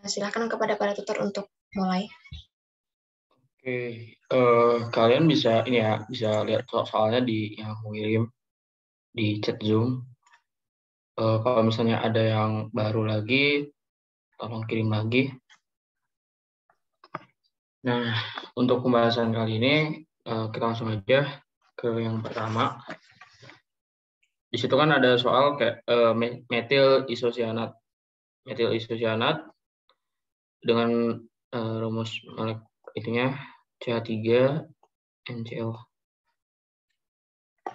Silakan kepada para tutor untuk mulai. Oke, kalian bisa ini ya, bisa lihat soalnya di yang aku kirim di chat Zoom. Kalau misalnya ada yang baru lagi, tolong kirim lagi. Nah, untuk pembahasan kali ini kita langsung aja ke yang pertama. Di situ kan ada soal kayak metil isosianat. Metil isosianat dengan rumus itunya CH3NCO.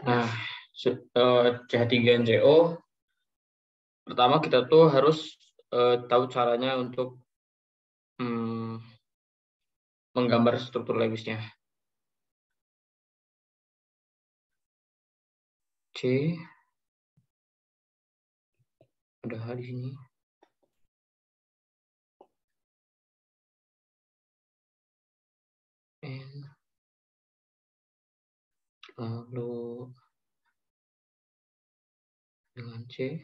Nah, CH3NCO pertama kita tuh harus tahu caranya untuk menggambar struktur Lewisnya. C ada H di sini. N lalu dengan C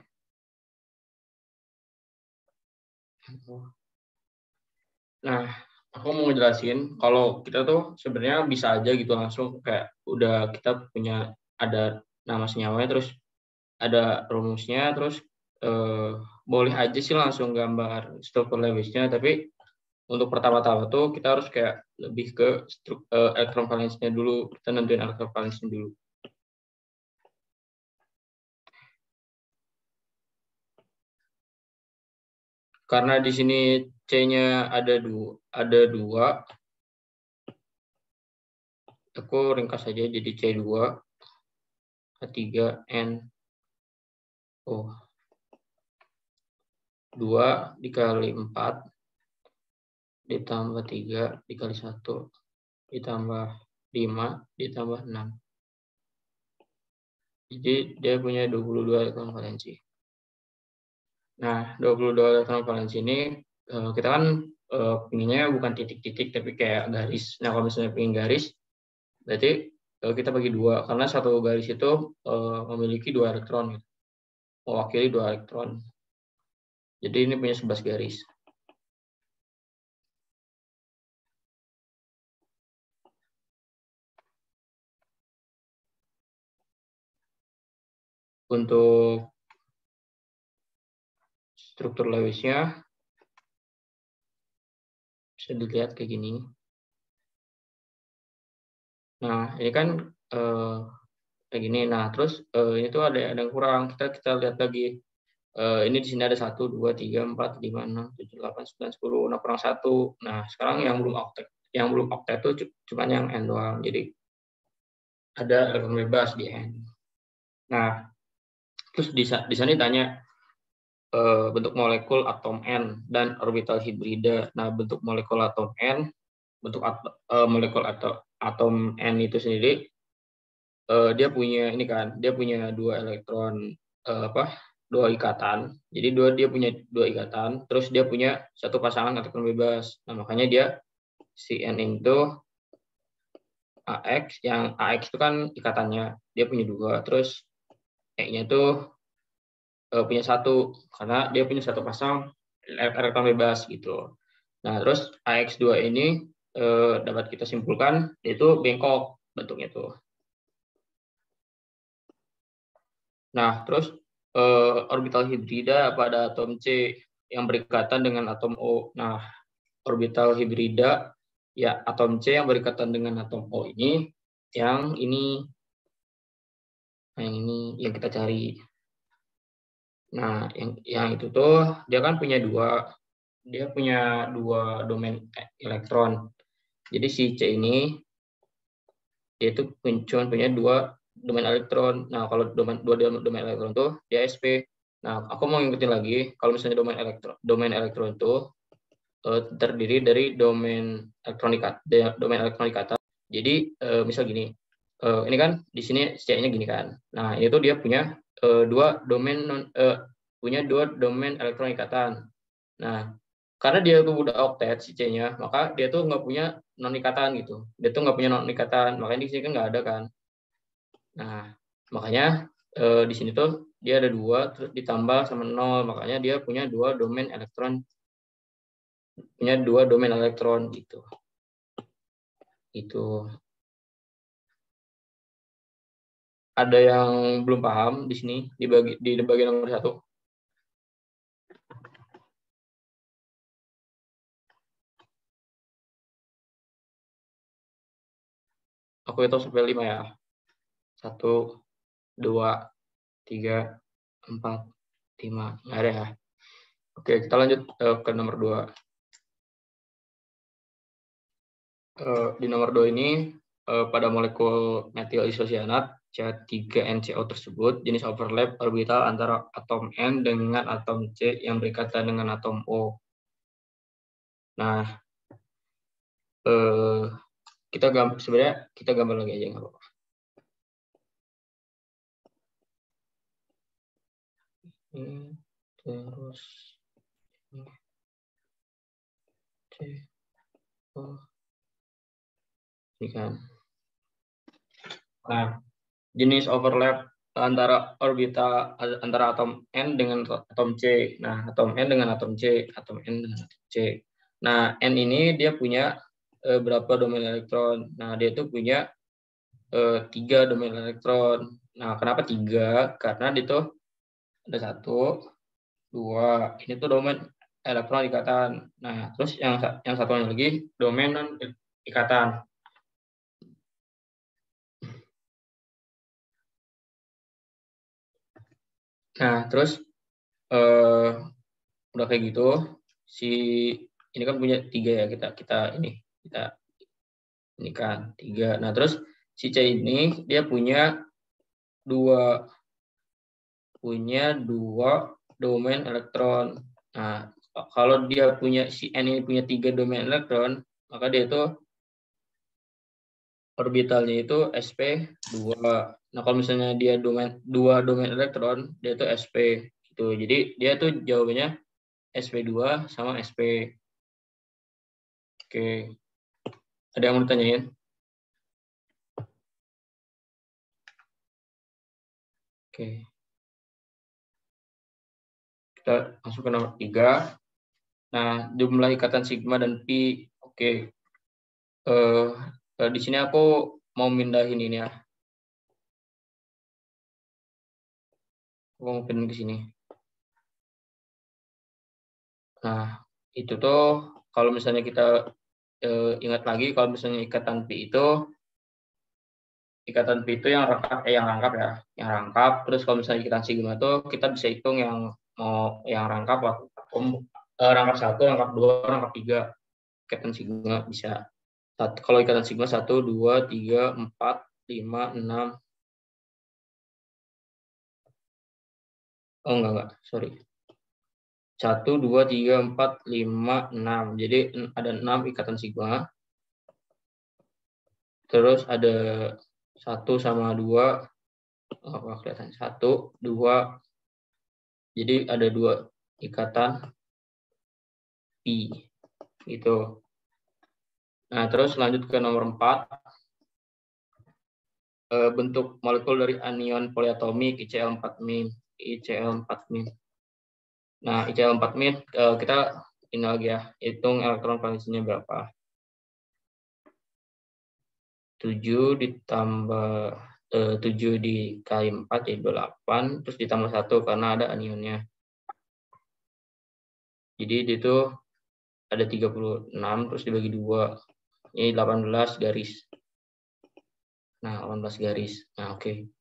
O. Nah, aku mau ngejelasin kalau kita tuh sebenarnya bisa aja gitu langsung kayak udah kita punya ada nama senyawanya terus ada rumusnya terus boleh aja sih langsung gambar struktur Lewisnya, tapi untuk pertama-tama tuh kita harus kayak lebih ke elektron valensinya dulu, kita nentuin elektron valensinya dulu. Karena di sini C-nya ada dua, aku ringkas saja jadi C2, H3, NO. 2 dikali 4 ditambah 3 dikali 1 ditambah 5 ditambah 6. Jadi dia punya 22 elektron valensi. Nah, 22 elektron valensi ini kita kan pinginnya bukan titik-titik tapi kayak garis. Nah, kalau misalnya pingin garis, berarti kita bagi dua karena satu garis itu memiliki 2 elektron, mewakili 2 elektron. Jadi ini punya 11 garis. Untuk struktur Lewisnya bisa dilihat kayak gini. Nah, ini kan kayak gini. Nah, terus ini tuh ada yang kurang. Kita lihat lagi. Ini di sini ada 1, 2, 3, 4, 5, 6, 7, 8, 9, 10. Nah, kurang 1. Nah, sekarang yang belum oktet tuh cuma yang N doang. Jadi ada elektron bebas di N. Nah, terus di sana ditanya bentuk molekul atom N dan orbital hibrida. Nah, bentuk molekul atom N, bentuk molekul atom N itu sendiri dia punya ini kan, dia punya 2 elektron dua ikatan. Jadi dia punya 2 ikatan, terus dia punya satu pasangan elektron bebas. Nah, makanya dia si N itu AX, yang AX itu kan ikatannya, dia punya 2, terus E-nya itu punya 1 karena dia punya satu pasang elektron bebas gitu. Nah, terus AX2 ini dapat kita simpulkan itu bengkok bentuknya itu. Nah, terus orbital hibrida pada atom C yang berikatan dengan atom O. Nah, orbital hibrida ya atom C yang berikatan dengan atom O ini yang ini yang kita cari. Nah, yang itu tuh dia kan punya dua domain elektron. Jadi si C ini dia itu cuma punya 2 domain elektron. Nah, kalau dua domain elektron tuh dia sp. Nah, aku mau ngikutin lagi kalau misalnya domain elektron itu terdiri dari domain elektronika. Jadi misal gini, ini kan di sini C-nya gini kan. Nah, itu dia punya punya dua domain elektron ikatan. Nah, karena dia tuh udah oktet si C-nya, maka dia tuh nggak punya non ikatan gitu. Dia tuh nggak punya non ikatan, makanya di sini kan nggak ada kan. Nah, makanya di sini tuh dia ada 2 terus ditambah sama 0, makanya dia punya 2 domain elektron punya 2 domain elektron gitu. Itu. Ada yang belum paham di sini di bagian nomor 1? Aku hitung sampai 5 ya. 1, 2, 3, 4, 5. Nggak ada ya. Oke, kita lanjut ke nomor 2. Di nomor 2 ini, pada molekul metil isosianat C3NCO tersebut, jenis overlap orbital antara atom N dengan atom C yang berikatan dengan atom O. Nah, sebenarnya kita gambar lagi aja, nggak apa-apa. Terus C, O, ini kan. Nah, jenis overlap antara orbital antara atom N dengan atom C. Nah, atom N dengan atom C, atom N dengan atom C. Nah, N ini dia punya berapa domain elektron? Nah, dia itu punya 3 domain elektron. Nah, kenapa 3? Karena dia tuh ada 1, 2. Ini tuh domain elektron ikatan. Nah, terus yang satunya lagi domain non ikatan. Nah, terus udah kayak gitu, ini kan punya 3 ya, kita ini kan 3. Nah, terus si C ini dia punya dua domain elektron. Nah, kalau dia punya si N ini punya 3 domain elektron, maka dia itu orbitalnya itu sp2. Nah, kalau misalnya dia 2 domain elektron, dia itu sp gitu. Jadi dia tuh jawabannya sp2 sama sp. Oke. Ada yang mau ditanyain? Oke. Kita masuk ke nomor 3. Nah, jumlah ikatan sigma dan pi. Oke. Di sini aku mau mindahin ini ya. Aku mau pindah ke sini. Nah, itu tuh kalau misalnya kita ingat lagi, kalau misalnya ikatan pi itu yang rangkap ya, yang rangkap. Terus kalau misalnya ikatan sigma tuh kita bisa hitung yang mau yang rangkap rangkap 1, rangkap 2, rangkap 3. Ikatan sigma bisa. Kalau ikatan sigma 1, 2, 3, 4, 5, 6. Oh enggak, sorry. 1, 2, 3, 4, 5, 6. Jadi ada 6 ikatan sigma. Terus ada 1 sama 2. Oh, kelihatan 1, 2. Jadi ada 2 ikatan pi. Gitu. Nah, terus lanjut ke nomor 4. Bentuk molekul dari anion poliatomik ICl4-. Nah, ICl4- kita ini lagi ya, hitung elektron valensinya berapa. 7 ditambah 7 dikali 4 jadi 28, terus ditambah 1 karena ada anionnya. Jadi itu ada 36 terus dibagi 2. Ini 18 garis. Nah, 18 garis. Nah, oke.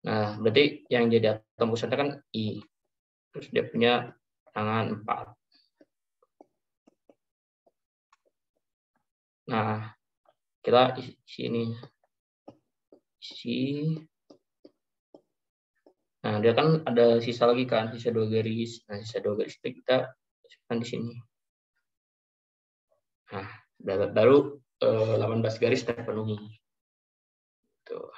Nah, berarti yang jadi atom pusatnya kan I. Terus dia punya tangan 4. Nah, kita isi ini. Nah, dia kan ada sisa lagi kan, sisa 2 garis. Nah, sisa 2 garis itu kita masukkan di sini. Nah, baru 18 garis terpenuhi. Tuh.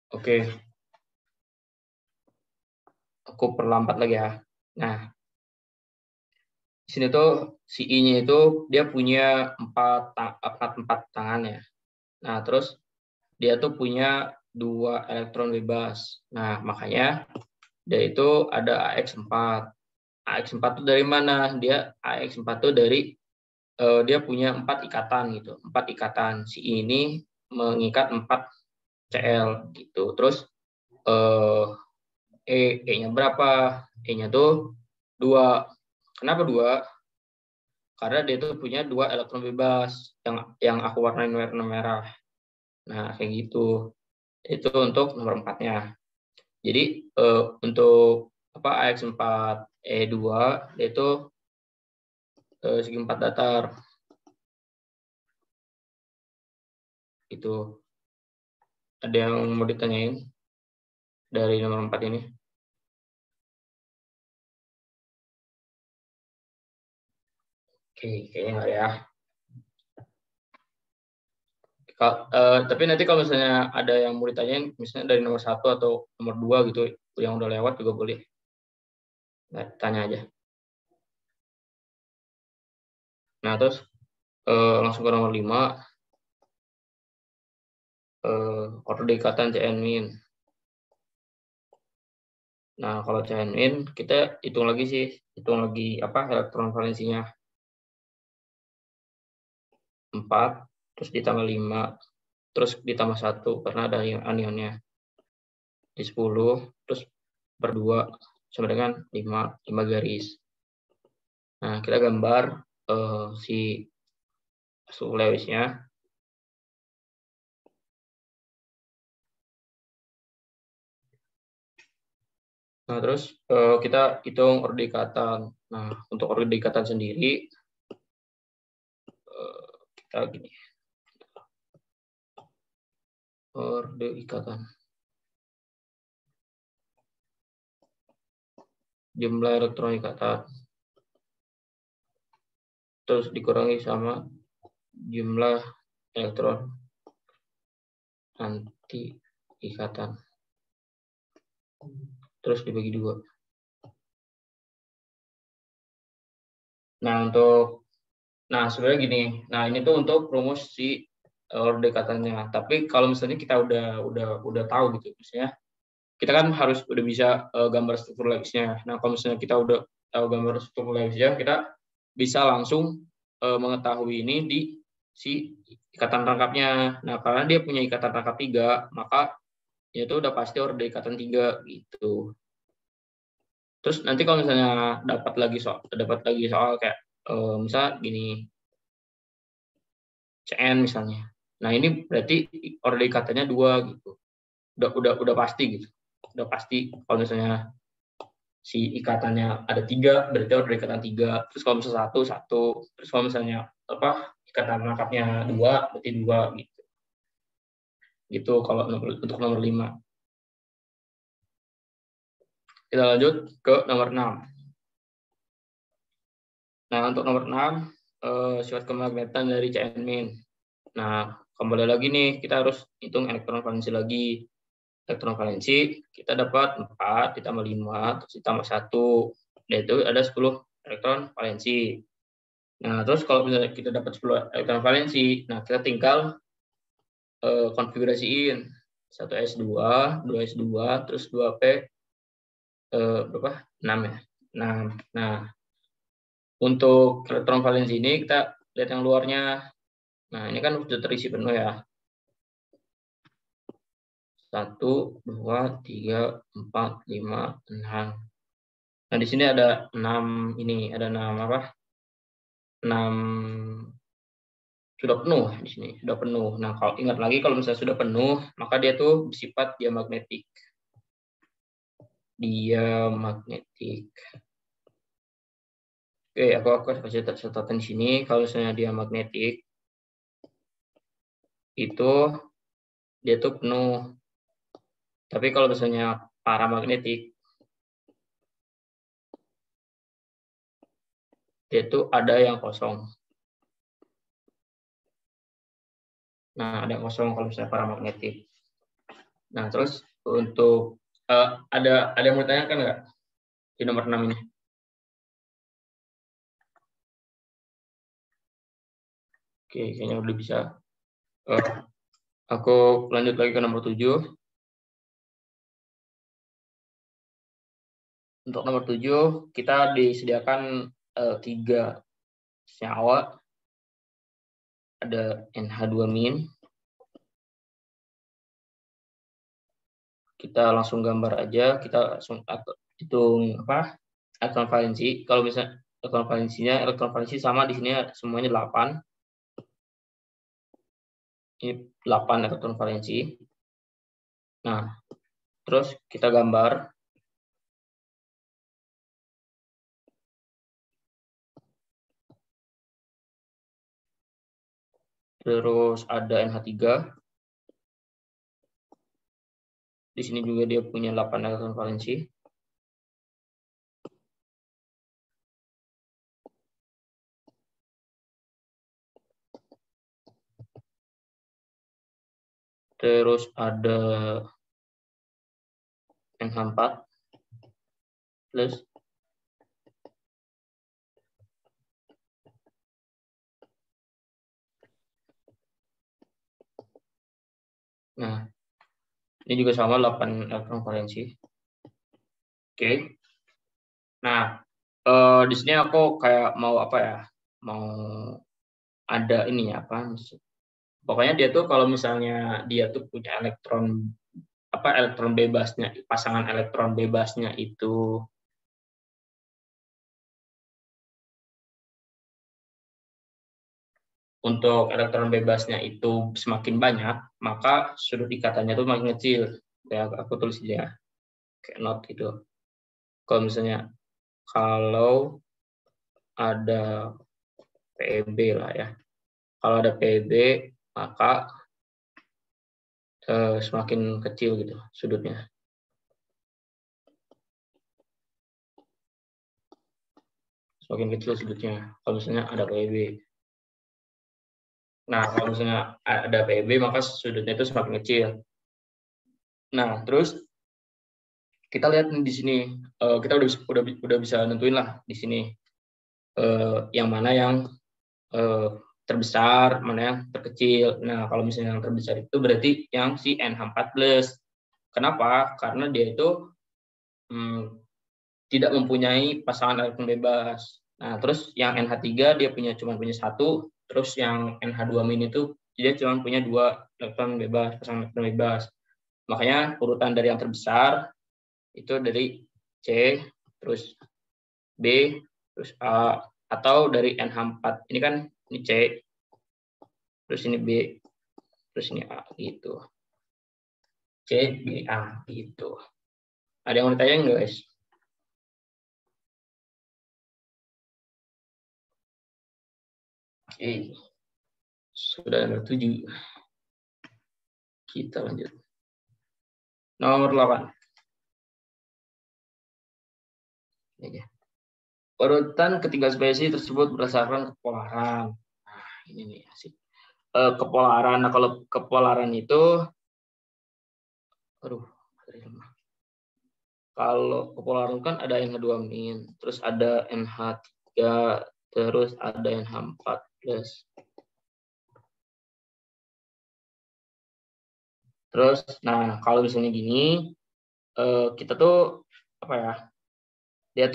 Oke. Aku perlambat lagi ya. Nah, di sini tuh si I-nya itu dia punya 4 tangan ya. Nah, terus dia tuh punya 2 elektron bebas. Nah, makanya dia itu ada AX4. AX4 itu dari mana? AX4 itu dari dia punya 4 ikatan gitu. 4 ikatan. Si ini mengikat 4 CL gitu. Terus E-nya berapa? E-nya tuh 2. Kenapa 2? Karena dia tuh punya 2 elektron bebas yang aku warnain warna merah. Nah, kayak gitu. Itu untuk nomor 4-nya. Jadi untuk AX4 E2 itu segi 4 datar. Itu ada yang mau ditanyain dari nomor 4 ini? Oke, kayaknya nggak ya. Tapi nanti kalau misalnya ada yang mau ditanyain, misalnya dari nomor 1 atau nomor 2 gitu, yang udah lewat juga boleh. Nah, tanya aja. Nah, terus langsung ke nomor 5. Order ikatan Cn-min. Nah, kalau Cn-min, kita hitung lagi elektron valensinya. 4, terus ditambah 5, terus ditambah 1, karena ada anionnya. Di 10, terus per 2, sama dengan 5 garis. Nah, kita gambar si suhu Lewisnya. Nah, terus kita hitung order ikatan. Nah, untuk order ikatan sendiri, kita gini. Order ikatan. Jumlah elektron ikatan. Terus dikurangi sama jumlah elektron anti ikatan. Terus dibagi 2. Nah, sebenarnya gini. Nah, ini tuh untuk rumus si order ikatannya. Tapi kalau misalnya kita udah tahu gitu, misalnya kita kan harus udah bisa gambar struktur Lewisnya. Nah, kalau misalnya kita udah tahu gambar struktur Lewisnya, kita bisa langsung mengetahui ini di si ikatan rangkapnya. Nah, karena dia punya ikatan rangkap 3, maka itu udah pasti order ikatan 3 gitu. Terus nanti kalau misalnya dapat lagi soal kayak misal gini, CN misalnya. Nah, ini berarti order ikatannya 2 gitu. Udah pasti gitu. Udah pasti kalau misalnya si ikatannya ada 3, berarti order ikatan 3. Terus kalau misalnya 1. Terus kalau misalnya ikatan rangkapnya 2, berarti 2 gitu. Gitu kalau untuk nomor 5. Kita lanjut ke nomor 6. Nah, untuk nomor 6, sifat kemagnetan dari Cn-min. Nah, kembali lagi nih, kita harus hitung elektron valensi lagi. Elektron valensi, kita dapat 4 ditambah 5, terus ditambah 1. Dan itu ada 10 elektron valensi. Nah, terus kalau misalnya kita dapat 10 elektron valensi, nah kita tinggal konfigurasiin 1s2, 2s2, terus 2p berapa? 6 ya. Nah, untuk elektron valensi ini kita lihat yang luarnya. Nah, ini kan sudah terisi penuh ya. 1, 2, 3, 4, 5, 6. Nah, di sini ada 6 ini, ada 6 apa? 6 sudah penuh di sini, sudah penuh. Nah, kalau ingat lagi kalau misalnya sudah penuh, maka dia tuh bersifat diamagnetik. Diamagnetik. Oke, aku kasih catatan di sini. Kalau misalnya diamagnetik, itu dia tuh penuh. Tapi kalau misalnya paramagnetik, dia tuh ada yang kosong. Nah, ada yang kosong kalau misalnya paramagnetik. Nah, terus untuk ada yang mau ditanyakan nggak di nomor 6 ini? Oke, kayaknya udah bisa. Aku lanjut lagi ke nomor 7. Untuk nomor 7 kita disediakan 3 senyawa. Ada NH2-. Kita langsung gambar aja, kita langsung hitung elektron valensi. Kalau misalnya elektron valensi sama di sini semuanya 8. Ini 8 elektron valensi. Nah, terus kita gambar. Terus ada NH3. Di sini juga dia punya 8 elektron valensi. Terus ada NH4 plus. Nah, ini juga sama 8 elektron valensi. Oke. Nah, di sini aku kayak mau mau ada ini ya pokoknya dia tuh kalau misalnya dia tuh punya elektron bebasnya, pasangan elektron bebasnya itu untuk elektron bebasnya itu semakin banyak, maka sudut ikatannya tuh makin kecil. Ya, aku tulis aja kayak not gitu. Kalau misalnya kalau ada PEB lah ya. Kalau ada PEB, maka semakin kecil gitu sudutnya. Semakin kecil sudutnya kalau misalnya ada PEB. Nah, kalau misalnya ada PEB, maka sudutnya itu semakin kecil. Nah, terus kita lihat di sini, kita udah bisa nentuin lah di sini yang mana yang terbesar, mana yang terkecil. Nah, kalau misalnya yang terbesar itu berarti yang si NH4+. Kenapa? Karena dia itu tidak mempunyai pasangan elektron bebas. Nah, terus yang NH3 dia cuma punya 1, terus yang NH2- itu dia cuma punya 2 elektron bebas, pasangan elektron bebas. Makanya urutan dari yang terbesar itu dari C, terus B, terus A, atau dari NH4. Ini kan ini C, terus ini B, terus ini A gitu. C, B, A gitu. Ada yang mau ditanya nggak, guys? Oke. Sudah nomor 7. Kita lanjut. Nomor 8. Urutan ketiga spesies tersebut berdasarkan kepolaran. Nah, ini nih asik. Kepolaran. Nah, kalau kepolaran itu kalau kepolaran kan ada NH2-, terus ada NH3, terus ada NH4+. Terus, nah kalau misalnya gini, kita tuh dia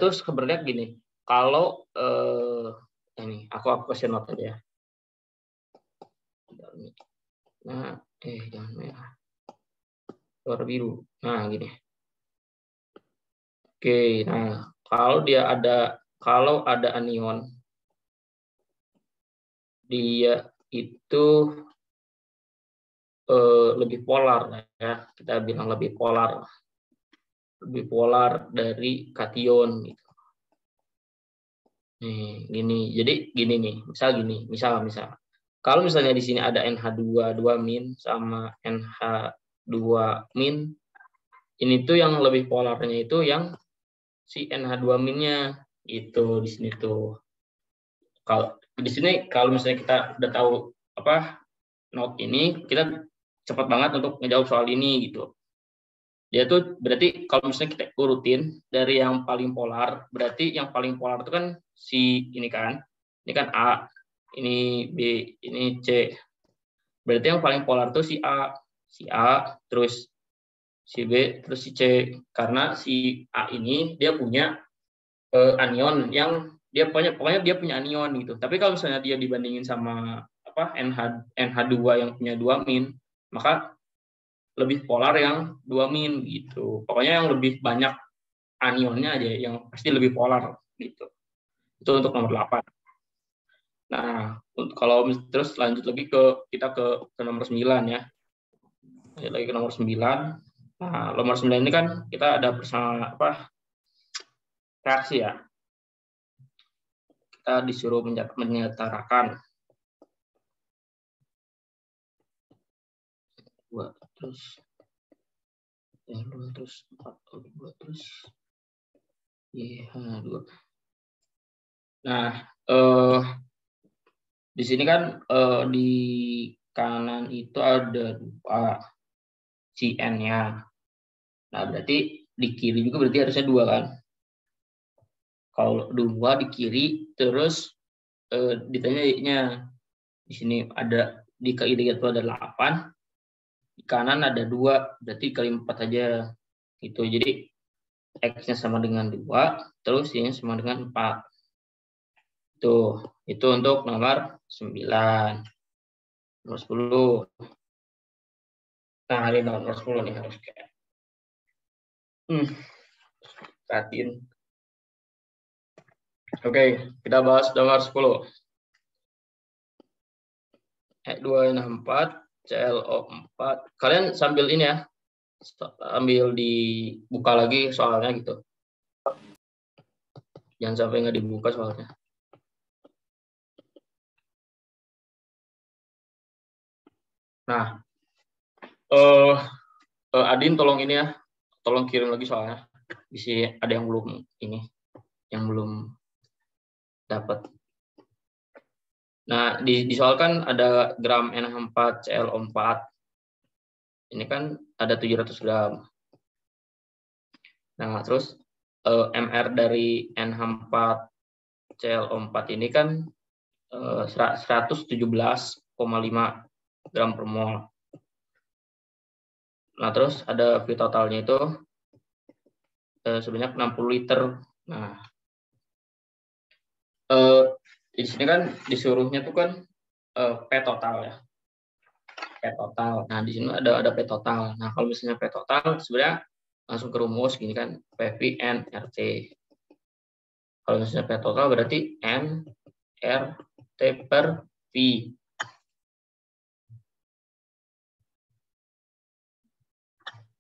tuh sebenarnya gini. Kalau ini aku kasih note aja. Nah, jangan merah. Warna biru. Nah, gini. Oke, nah kalau ada anion, dia itu lebih polar ya, kita bilang lebih polar dari kation gitu. Nih, gini. Jadi gini nih, misal kalau misalnya di sini ada NH2 sama NH2-, ini tuh yang lebih polarnya itu yang si NH2-nya itu di sini tuh. Kalau di sini kalau misalnya kita udah tahu note ini, kita cepat banget untuk ngejawab soal ini gitu. Dia tuh berarti kalau misalnya kita urutin dari yang paling polar, berarti yang paling polar itu kan si ini kan A, ini B, ini C. Berarti yang paling polar itu si A, terus si B, terus si C. Karena si A ini dia punya anion yang dia pokoknya dia punya anion gitu. Tapi kalau misalnya dia dibandingin sama NH2 yang punya 2 min, maka lebih polar yang 2 min gitu. Pokoknya yang lebih banyak anionnya aja yang pasti lebih polar gitu. Itu untuk nomor 8. Nah, kalau terus lanjut lagi kita ke nomor 9 ya. Lanjut lagi ke nomor 9. Nah, nomor 9 ini kan kita ada bersama reaksi ya. Kita disuruh menyetarakan dua terus yang 2 terus 4 2 terus dua. Nah, di sini kan di kanan itu ada 2 si n-nya. Nah, berarti di kiri juga berarti harusnya 2 kan. Kalau 2 di kiri, terus ditanya di sini ada di kiri itu ada 8, di kanan ada 2, berarti kali 4 aja. Gitu. Jadi X-nya sama dengan 2, terus Y-nya sama dengan 4. Itu untuk nomor 9. Nomor 10. Nah, ini nomor 10 nih harus kayak. Perhatiin. Oke, kita bahas nomor 10. E2NH4, ClO4. Kalian sambil ini ya, ambil dibuka lagi soalnya gitu. Jangan sampai nggak dibuka soalnya. Nah, Adin tolong ini ya, tolong kirim lagi soalnya. Bisa ada yang belum ini, yang belum dapat. Nah, di soal kan ada gram NH4 ClO4. Ini kan ada 700 gram. Nah, terus MR dari NH4 ClO4 ini kan 117,5 gram per mol. Nah, terus ada V totalnya itu sebanyak 60 liter. Nah, di sini kan disuruhnya tuh kan P total ya. P total. Nah, di sini ada P total. Nah, kalau misalnya P total sebenarnya langsung ke rumus gini kan, PV N RT. Kalau misalnya P total berarti N RT per V.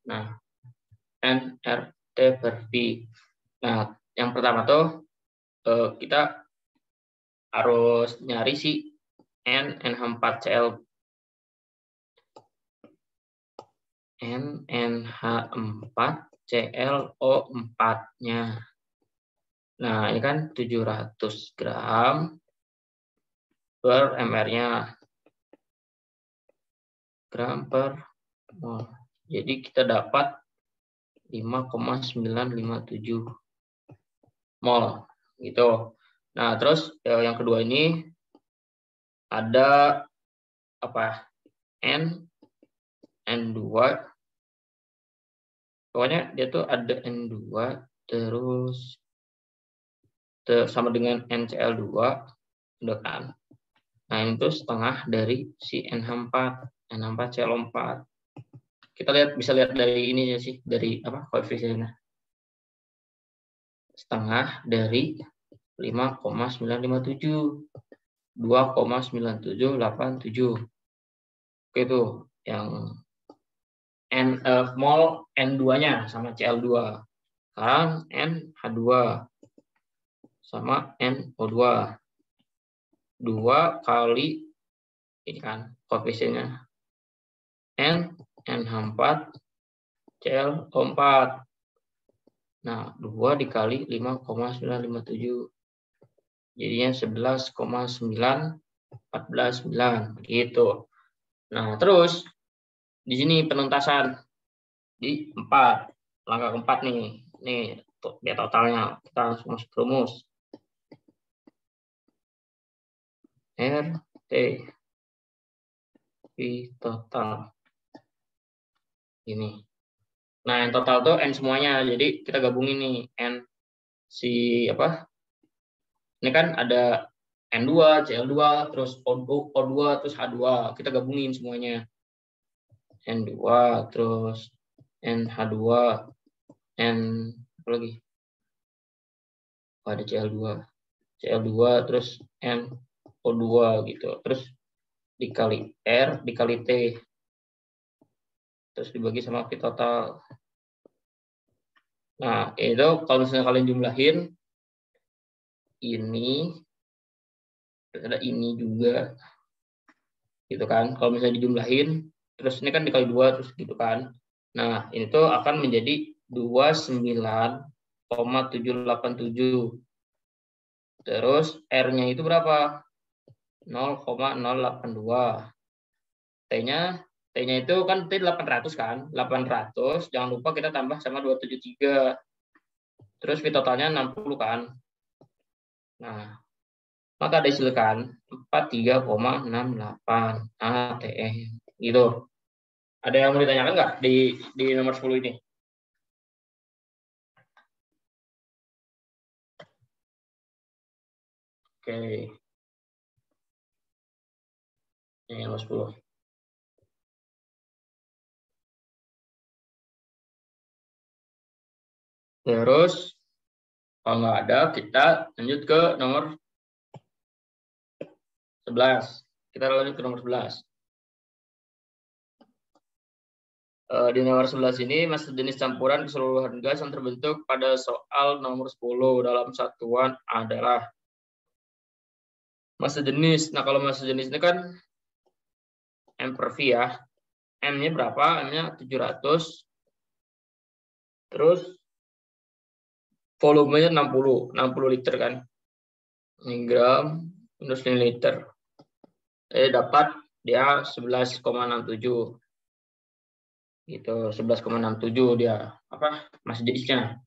Nah, N RT per V. Nah, yang pertama tuh kita harus nyari si NH4Cl NH4ClO4-nya. Nah, ini kan 700 gram per mR-nya. Gram per mol. Jadi kita dapat 5,957 mol. Gitu. Nah, terus yang kedua ini ada apa? N2. Pokoknya dia tuh ada N2 terus sama dengan NCl2, udah kan? Nah, itu setengah dari si NH4ClO4. Kita bisa lihat dari ini ya sih, dari apa koefisiennya. Setengah dari 5,957. 2,9787. Oke, itu yang mol N2-nya sama Cl2. Sekarang NH2 sama NO2. 2 kali ini kan koefisiennya NH4 ClO4. Nah, 2 dikali 5,957. Jadinya 11,914,9 gitu. Nah, terus di sini penuntasan di 4. Langkah keempat nih. Nih, biar totalnya kita langsung masuk rumus. RT V total. Ini. Nah, yang total tuh N semuanya. Jadi kita gabungin nih N si apa? Ini kan ada N2, Cl2, terus O2, terus H2. Kita gabungin semuanya. N2, terus NH2, N apa lagi? Oh, ada Cl2, terus NO2 gitu. Terus dikali R, dikali T. Terus dibagi sama V total. Nah, itu kalau misalnya kalian jumlahin, ini, ada ini juga, gitu kan. Kalau misalnya dijumlahin, terus ini kan dikali 2, terus gitu kan. Nah, ini tuh akan menjadi 29,787. Terus R-nya itu berapa? 0,082. T-nya itu kan T 800 kan? 800, jangan lupa kita tambah sama 273. Terus V totalnya 60 kan? Nah, maka dihasilkan 43,68 ATM. Gitu. Ada yang mau ditanyakan nggak di nomor 10 ini? Oke. Ini nomor 10. Terus, kalau nggak ada, kita lanjut ke nomor 11. Kita lanjut ke nomor 11. Di nomor 11 ini, massa jenis campuran keseluruhan gas yang terbentuk pada soal nomor 10 dalam satuan adalah massa jenis. Nah, kalau massa jenis ini kan M per V ya. M-nya berapa? M-nya 700. Terus volumenya 60 liter kan. Ini gram minus liter. Dapat dia 11,67. Gitu, 11,67 dia apa? Massa jenisnya.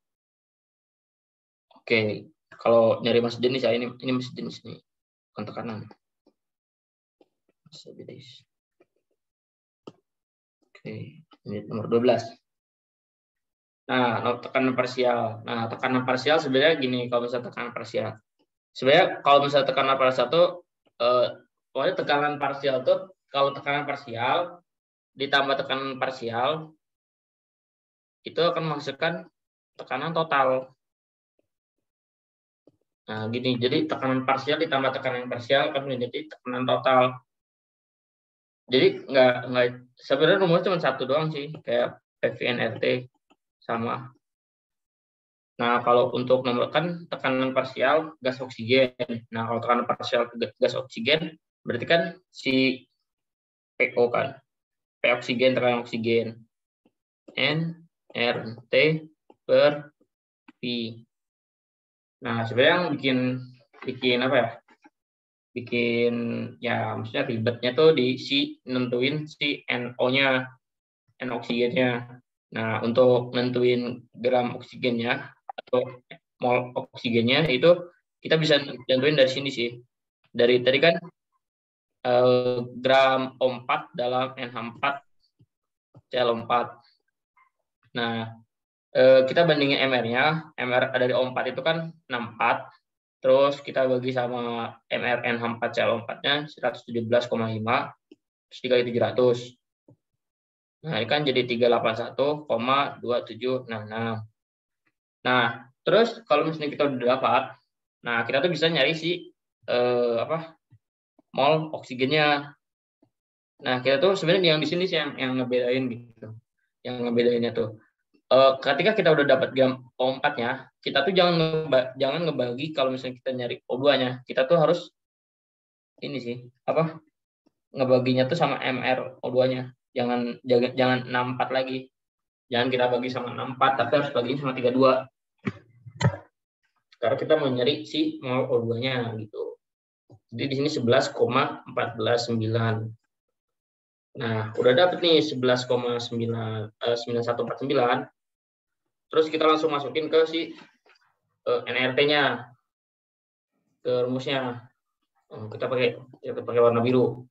Oke, kalau nyari massa jenis ya ini massa jenis nih. Bukan tekanan. Massa jenis. Oke, ini nomor 12. Nah, tekanan parsial. Nah, tekanan parsial sebenarnya gini, kalau misalnya tekanan parsial. Sebenarnya kalau misalnya tekanan parsial tuh pokoknya tekanan parsial tuh kalau tekanan parsial ditambah tekanan parsial itu akan menghasilkan tekanan total. Nah, gini, jadi tekanan parsial ditambah tekanan parsial akan menjadi tekanan total. Jadi nggak sebenarnya rumusnya cuma satu doang sih, kayak PVNRT sama. Nah, kalau untuk nomor kan tekanan parsial gas oksigen. Nah, kalau tekanan parsial gas oksigen berarti kan si PO kan, P oksigen tekanan oksigen. N R T per V. Nah, sebenarnya yang bikin apa ya? Bikin ya maksudnya ribetnya tuh di si nentuin si NO-nya, N oksigennya. Nah, untuk nentuin gram oksigennya atau mol oksigennya itu kita bisa nentuin dari sini sih. Dari tadi kan gram O4 dalam NH4 Cl4. Nah, kita bandingin MR-nya. MR dari O4 itu kan 64. Terus kita bagi sama MRNH4CL4-nya 117,5 terus dikali 700. Nah, ini kan jadi 381,2766. Nah, terus kalau misalnya kita udah dapat, nah kita tuh bisa nyari si mol oksigennya. Nah, kita tuh sebenarnya yang di sini sih yang ngebedain gitu. Yang ngebedainnya tuh ketika kita udah dapat gram O4-nya, kita tuh jangan ngebagi kalau misalnya kita nyari O2-nya. Kita tuh harus ini sih, ngebaginya tuh sama MR O2-nya. Jangan 64 lagi. Jangan kita bagi sama 64, tapi harus bagi sama 32. Karena kita mau nyari si mol O2-nya gitu. Jadi di sini 11,149. Nah, udah dapet nih 11,9149. Terus kita langsung masukin ke si NRT-nya, ke rumusnya. Kita pakai warna biru.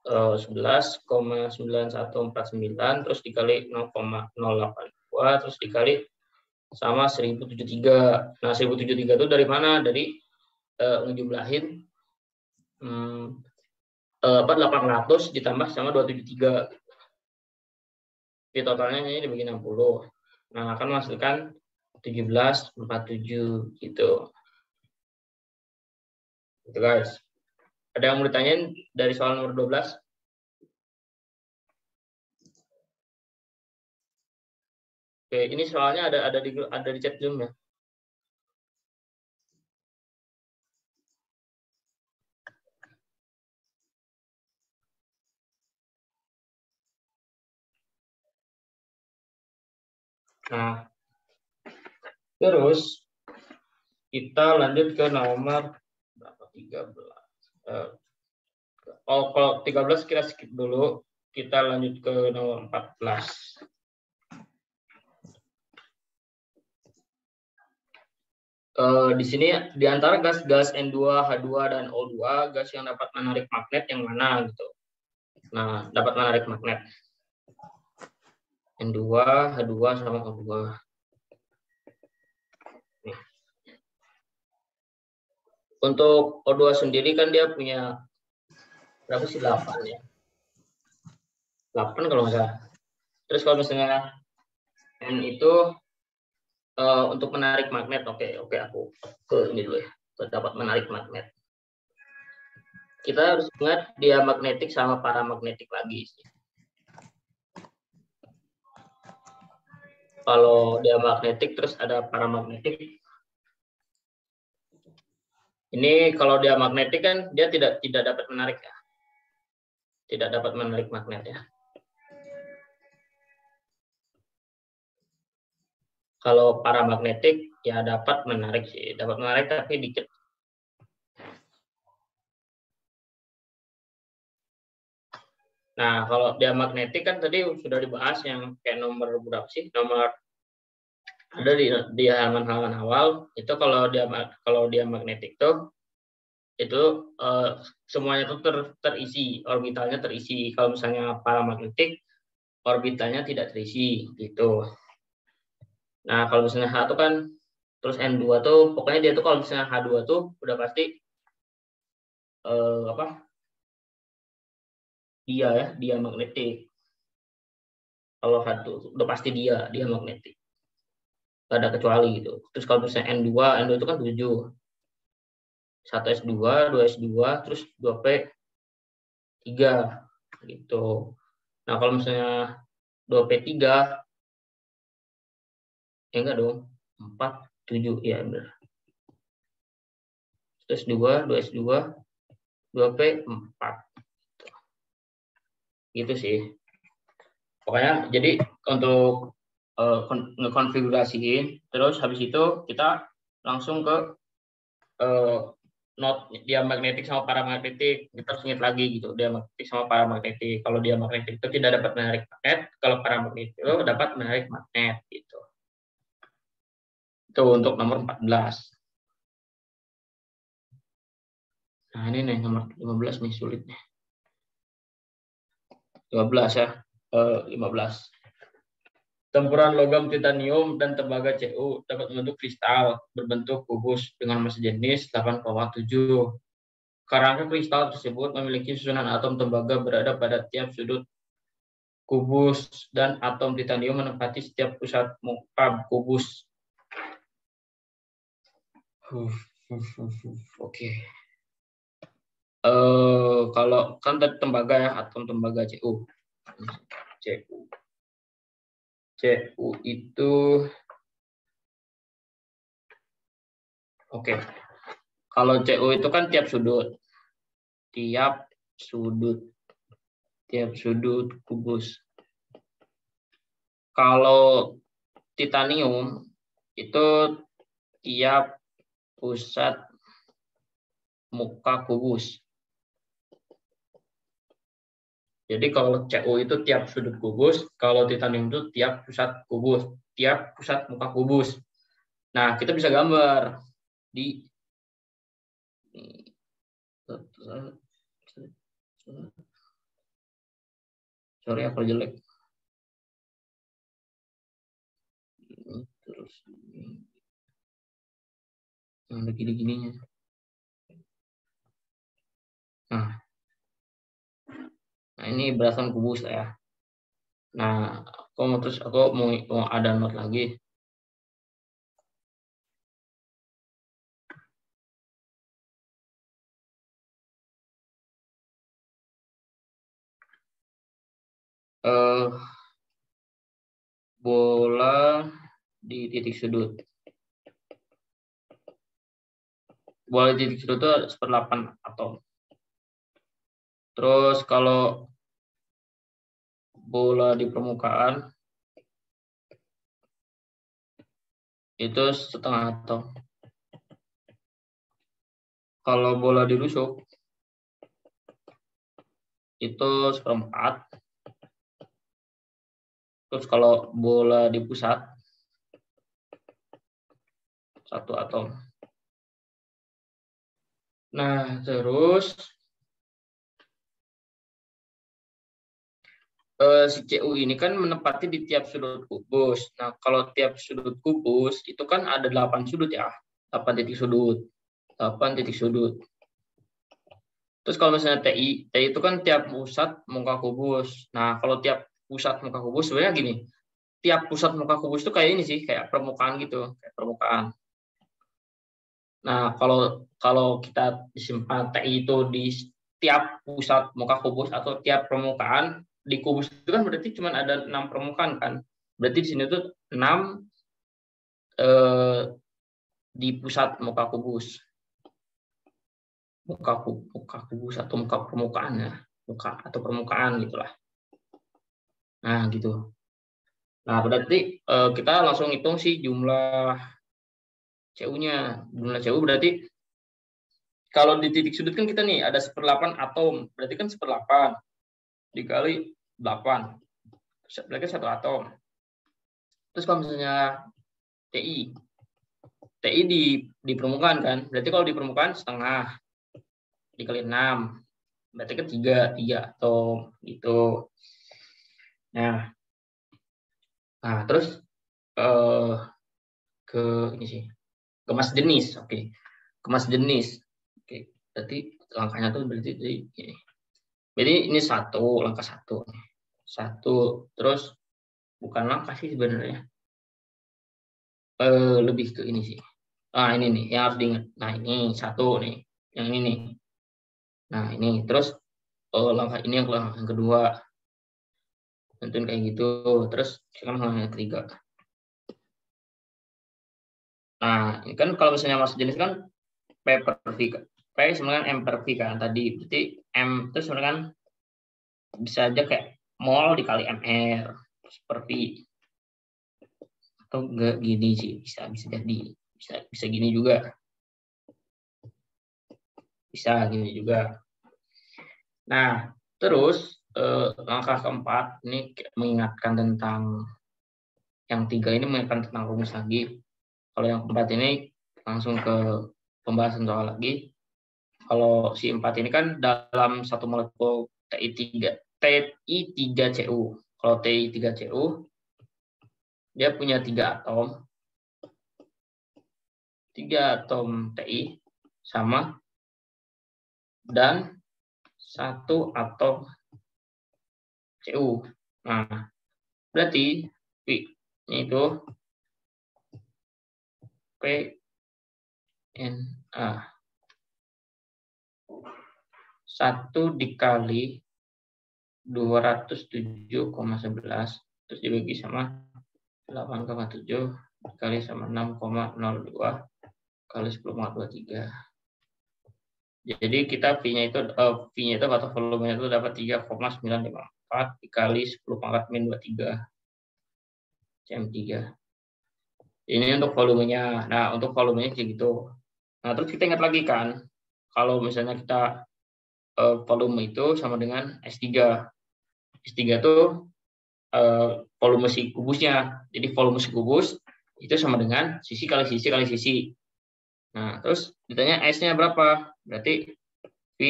11,9149 terus dikali 0,082 terus dikali sama 1073. Nah, 1073 itu dari mana? Dari ngejumlahin 800 ditambah sama 273. Di totalnya ini dibagi 60. Nah, akan menghasilkan 1747 gitu. Gitu guys. Ada yang mau ditanyain dari soal nomor 12? Oke, ini soalnya ada di chat Zoom ya. Nah, terus kita lanjut ke nomor berapa? 13. Kalau 13 kita skip dulu. Kita lanjut ke nomor 14. Di sini di antara gas N2, H2 dan O2, gas yang dapat menarik magnet yang mana gitu. Nah, dapat menarik magnet N2, H2 sama O2. Nih. Untuk O2 sendiri kan dia punya berapa sih? 8 ya. 8 kalau nggak salah. Terus kalau misalnya N itu untuk menarik magnet, oke aku ke ini dulu ya. Dapat menarik magnet. Kita harus ingat dia magnetik sama paramagnetik lagi sih. Kalau dia magnetik terus ada paramagnetik. Ini kalau dia magnetik kan dia tidak dapat menarik ya. Tidak dapat menarik magnet ya. Kalau paramagnetik ya dapat menarik sih, dapat menarik tapi dikit. Nah, kalau dia magnetik kan tadi sudah dibahas yang kayak nomor berapa sih? Nomor ada di halaman-halaman awal itu kalau dia magnetik tuh itu semuanya tuh terisi, orbitalnya terisi. Kalau misalnya paramagnetik orbitalnya tidak terisi gitu. Nah, kalau misalnya H itu kan terus N2 tuh pokoknya dia tuh kalau misalnya H2 tuh udah pasti dia magnetik. Kalau H2 udah pasti dia magnetik. Gak ada kecuali gitu. Terus kalau misalnya N2 itu kan 7. 1 S2, 2 S2, terus 2P 3 gitu. Nah, kalau misalnya 2P3 enggak dong. 4 7 ya benar. Terus 2 S2, 2P 4. Gitu sih. Pokoknya jadi untuk ngekonfigurasiin terus habis itu kita langsung ke not dia magnetik sama paramagnetik. Kita harus ingat lagi gitu, dia magnetik sama paramagnetik. Kalau dia magnetik itu tidak dapat menarik magnet, kalau paramagnetik itu dapat menarik magnet gitu. Itu untuk nomor 14. Nah, ini nih nomor 15 nih sulit nih. 15 ya. 15. Campuran logam titanium dan tembaga Cu dapat membentuk kristal berbentuk kubus dengan massa jenis 8,7. Kerangka kristal tersebut memiliki susunan atom tembaga berada pada tiap sudut kubus dan atom titanium menempati setiap pusat muka kubus. Oke. Kalau kan tadi tembaga ya, atom tembaga Cu. Cu itu oke. Kalau Cu itu kan tiap sudut kubus. Kalau titanium itu tiap pusat muka kubus. Jadi kalau Cu itu tiap sudut kubus, kalau titanium itu tiap pusat kubus, tiap pusat muka kubus. Nah, kita bisa gambar di Sorry aku jelek. Terus yang begini-gininya. Nah, ini berdasarkan kubus ya. Nah, aku mau ada note lagi. Bola di titik sudut. Bola di titik sudut itu 1/8 atom. Terus kalau bola di permukaan itu 1/2 atom. Kalau bola dirusuk itu 1/4. Terus kalau bola di pusat 1 atom. Nah, terus si CU ini kan menempati di tiap sudut kubus. Nah, kalau tiap sudut kubus itu kan ada 8 sudut ya. 8 titik sudut. 8 titik sudut. Terus kalau misalnya TI itu kan tiap pusat muka kubus. Nah, kalau tiap pusat muka kubus sebenarnya gini. Tiap pusat muka kubus itu kayak ini sih, kayak permukaan gitu, kayak permukaan. Nah, kalau kita disimpan TI itu di tiap pusat muka kubus atau tiap permukaan, di kubus itu kan berarti cuma ada 6 permukaan kan. Berarti di sini tuh 6 di pusat muka kubus. Muka kubus atau muka permukaan ya. Muka atau permukaan gitulah. Nah, gitu. Nah, berarti kita langsung hitung sih jumlah CU-nya. Jumlah CU berarti kalau di titik sudut kan kita nih ada 1/8 atom. Berarti kan 1/8 dikali 8. Berarti 1 atom. Terus kalau misalnya TI di permukaan kan. Berarti kalau di permukaan 1/2 dikali 6. Berarti kan 3 atom gitu. Nah terus ke ini sih. Kemas jenis. Oke. Kemas jenis. Oke. Berarti langkahnya tuh berarti ini. Jadi ini langkah 1. 1 terus bukan langkah sih sebenarnya. Lebih ke ini sih. Nah, ini nih yang harus diingat. Nah, ini 1 nih. Yang ini nih. Nah, ini terus langkah ini yang kedua. Tentuin kayak gitu. Terus sekarang langkah yang ketiga. Nah, ini kan kalau misalnya masuk jenis kan P per V. P sebenarnya M per V kan tadi. Berarti M itu sebenarnya kan bisa aja kayak mol dikali MR per V. Atau enggak gini sih, bisa jadi. Bisa gini juga. Bisa gini juga. Nah, terus langkah keempat ini mengingatkan tentang yang 3 ini mengingatkan tentang rumus lagi. Kalau yang keempat ini langsung ke pembahasan soal lagi. Kalau si 4 ini kan dalam satu molekul Ti3Cu. Kalau Ti3Cu dia punya 3 atom. 3 atom Ti sama dan 1 atom Cu. Nah, berarti itu PNA 1 dikali 207,11 terus dibagi sama 8,7 dikali sama 6,02 kali 10,23. Jadi kita V-nya itu atau volumenya itu dapat 3,954 dikali 10⁻⁻23 cm3. Ini untuk volumenya. Nah, untuk volumenya kayak gitu. Nah, terus kita ingat lagi kan, kalau misalnya kita volume itu sama dengan S3. S3 itu volume si kubusnya. Jadi volume si kubus itu sama dengan sisi kali sisi kali sisi. Nah, terus ditanya S-nya berapa? Berarti V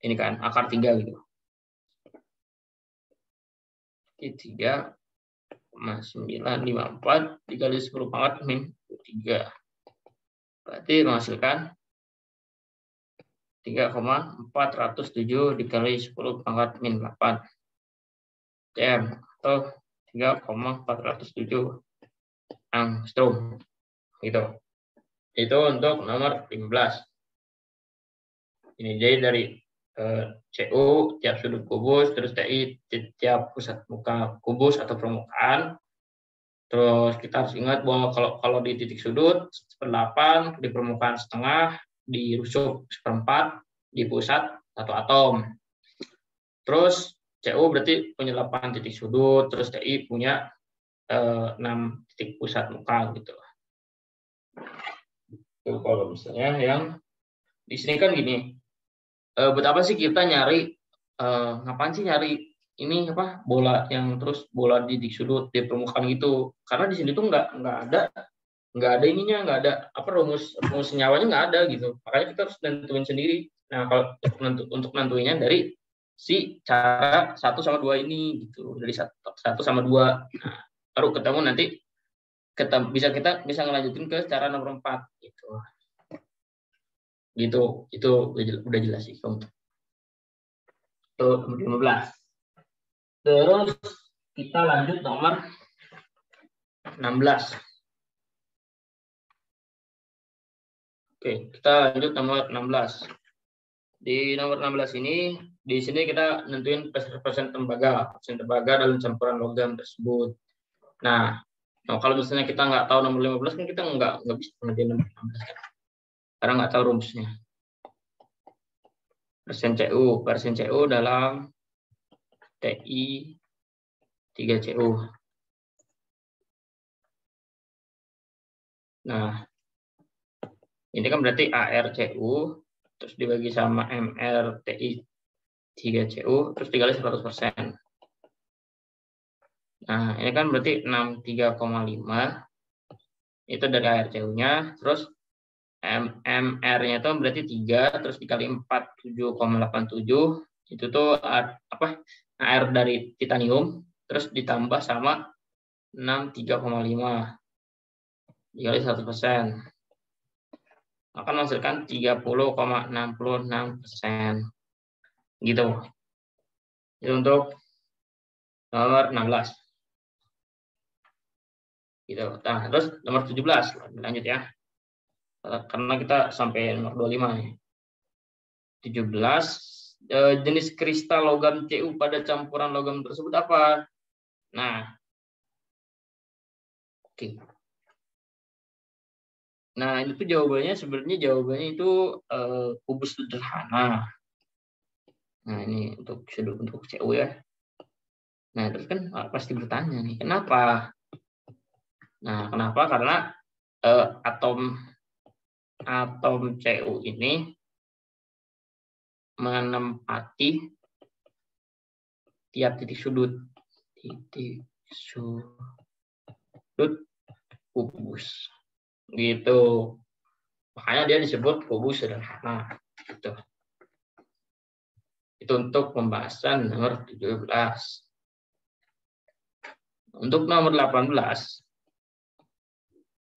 ini kan akar 3 gitu. 3,954 dikali 10 pangkat min 3. Berarti menghasilkan 3,407 dikali 10 pangkat min 8 cm atau 3,407 angstrom. Gitu. Itu untuk nomor 15. Ini jadi dari CU tiap sudut kubus, terus TI tiap pusat muka kubus atau permukaan. Terus kita harus ingat bahwa kalau di titik sudut 1/8, di permukaan setengah, di rusuk 1/4, di pusat 1 atom. Terus CU berarti punya 8 titik sudut, terus TI punya 6 titik pusat muka gitu. Itu kalau misalnya yang di sini kan gini. Buat apa sih kita nyari ngapain sih nyari ini apa bola yang terus bola di sudut di permukaan gitu, karena di sini tuh nggak ada ininya, nggak ada apa rumus senyawanya nggak ada gitu, makanya kita harus nentuin sendiri. Nah kalau untuk nentuinnya dari si cara 1 sama 2 ini gitu, dari 1 sama 2. Nah, baru ketemu nanti kita bisa ngelanjutin ke cara nomor 4 gitu. Gitu, itu udah jelas sih untuk nomor 15. Terus kita lanjut nomor 16. Oke, kita lanjut nomor 16. Di nomor 16 ini, di sini kita nentuin persen tembaga dalam campuran logam tersebut. Nah, kalau misalnya kita nggak tahu nomor 15 kan kita nggak bisa mengerjain nomor 16 kan? Karena nggak tahu rumusnya. Persen CU dalam TI 3CU. Nah, ini kan berarti ARCU terus dibagi sama MRTI 3CU terus dikali 100%. Nah, ini kan berarti 63,5 itu dari ARCU-nya, terus MR-nya itu berarti 3 terus dikali 4 7,87 itu tuh apa? AR dari titanium terus ditambah sama 63,5 dikali 100%. Akan menghasilkan 30,66%. Gitu. Itu untuk nomor 16. Gitu. Nah, terus nomor 17 lanjut ya. Karena kita sampai nomor 25 nih. 17 jenis kristal logam CU pada campuran logam tersebut apa? Nah. Oke. Nah, itu jawabannya itu kubus sederhana. Nah, ini untuk CU ya. Nah, terus kan pasti bertanya nih, kenapa? Nah, kenapa? Karena atom CU ini menempati tiap titik sudut kubus. Gitu. Makanya dia disebut kubus sederhana. Gitu. Itu untuk pembahasan nomor 17. Untuk nomor 18,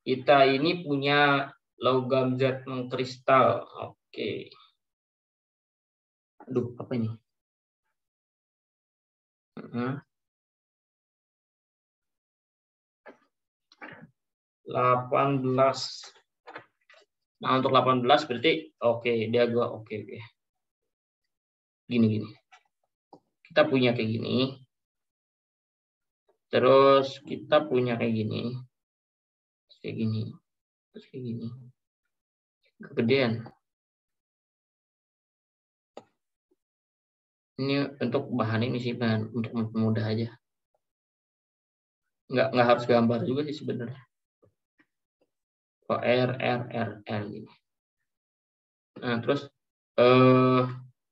kita ini punya logam zat mengkristal. Oke. Aduh, apa ini? 18. Nah, untuk 18 berarti dia gua oke. Gini. Kita punya kayak gini. Terus kita punya kayak gini. Kayak gini. Terus kayak gini. Kegedean. Ini untuk bahan ini sih, bahan untuk mudah aja. Nggak harus gambar juga sih sebenarnya. R gini. Nah, terus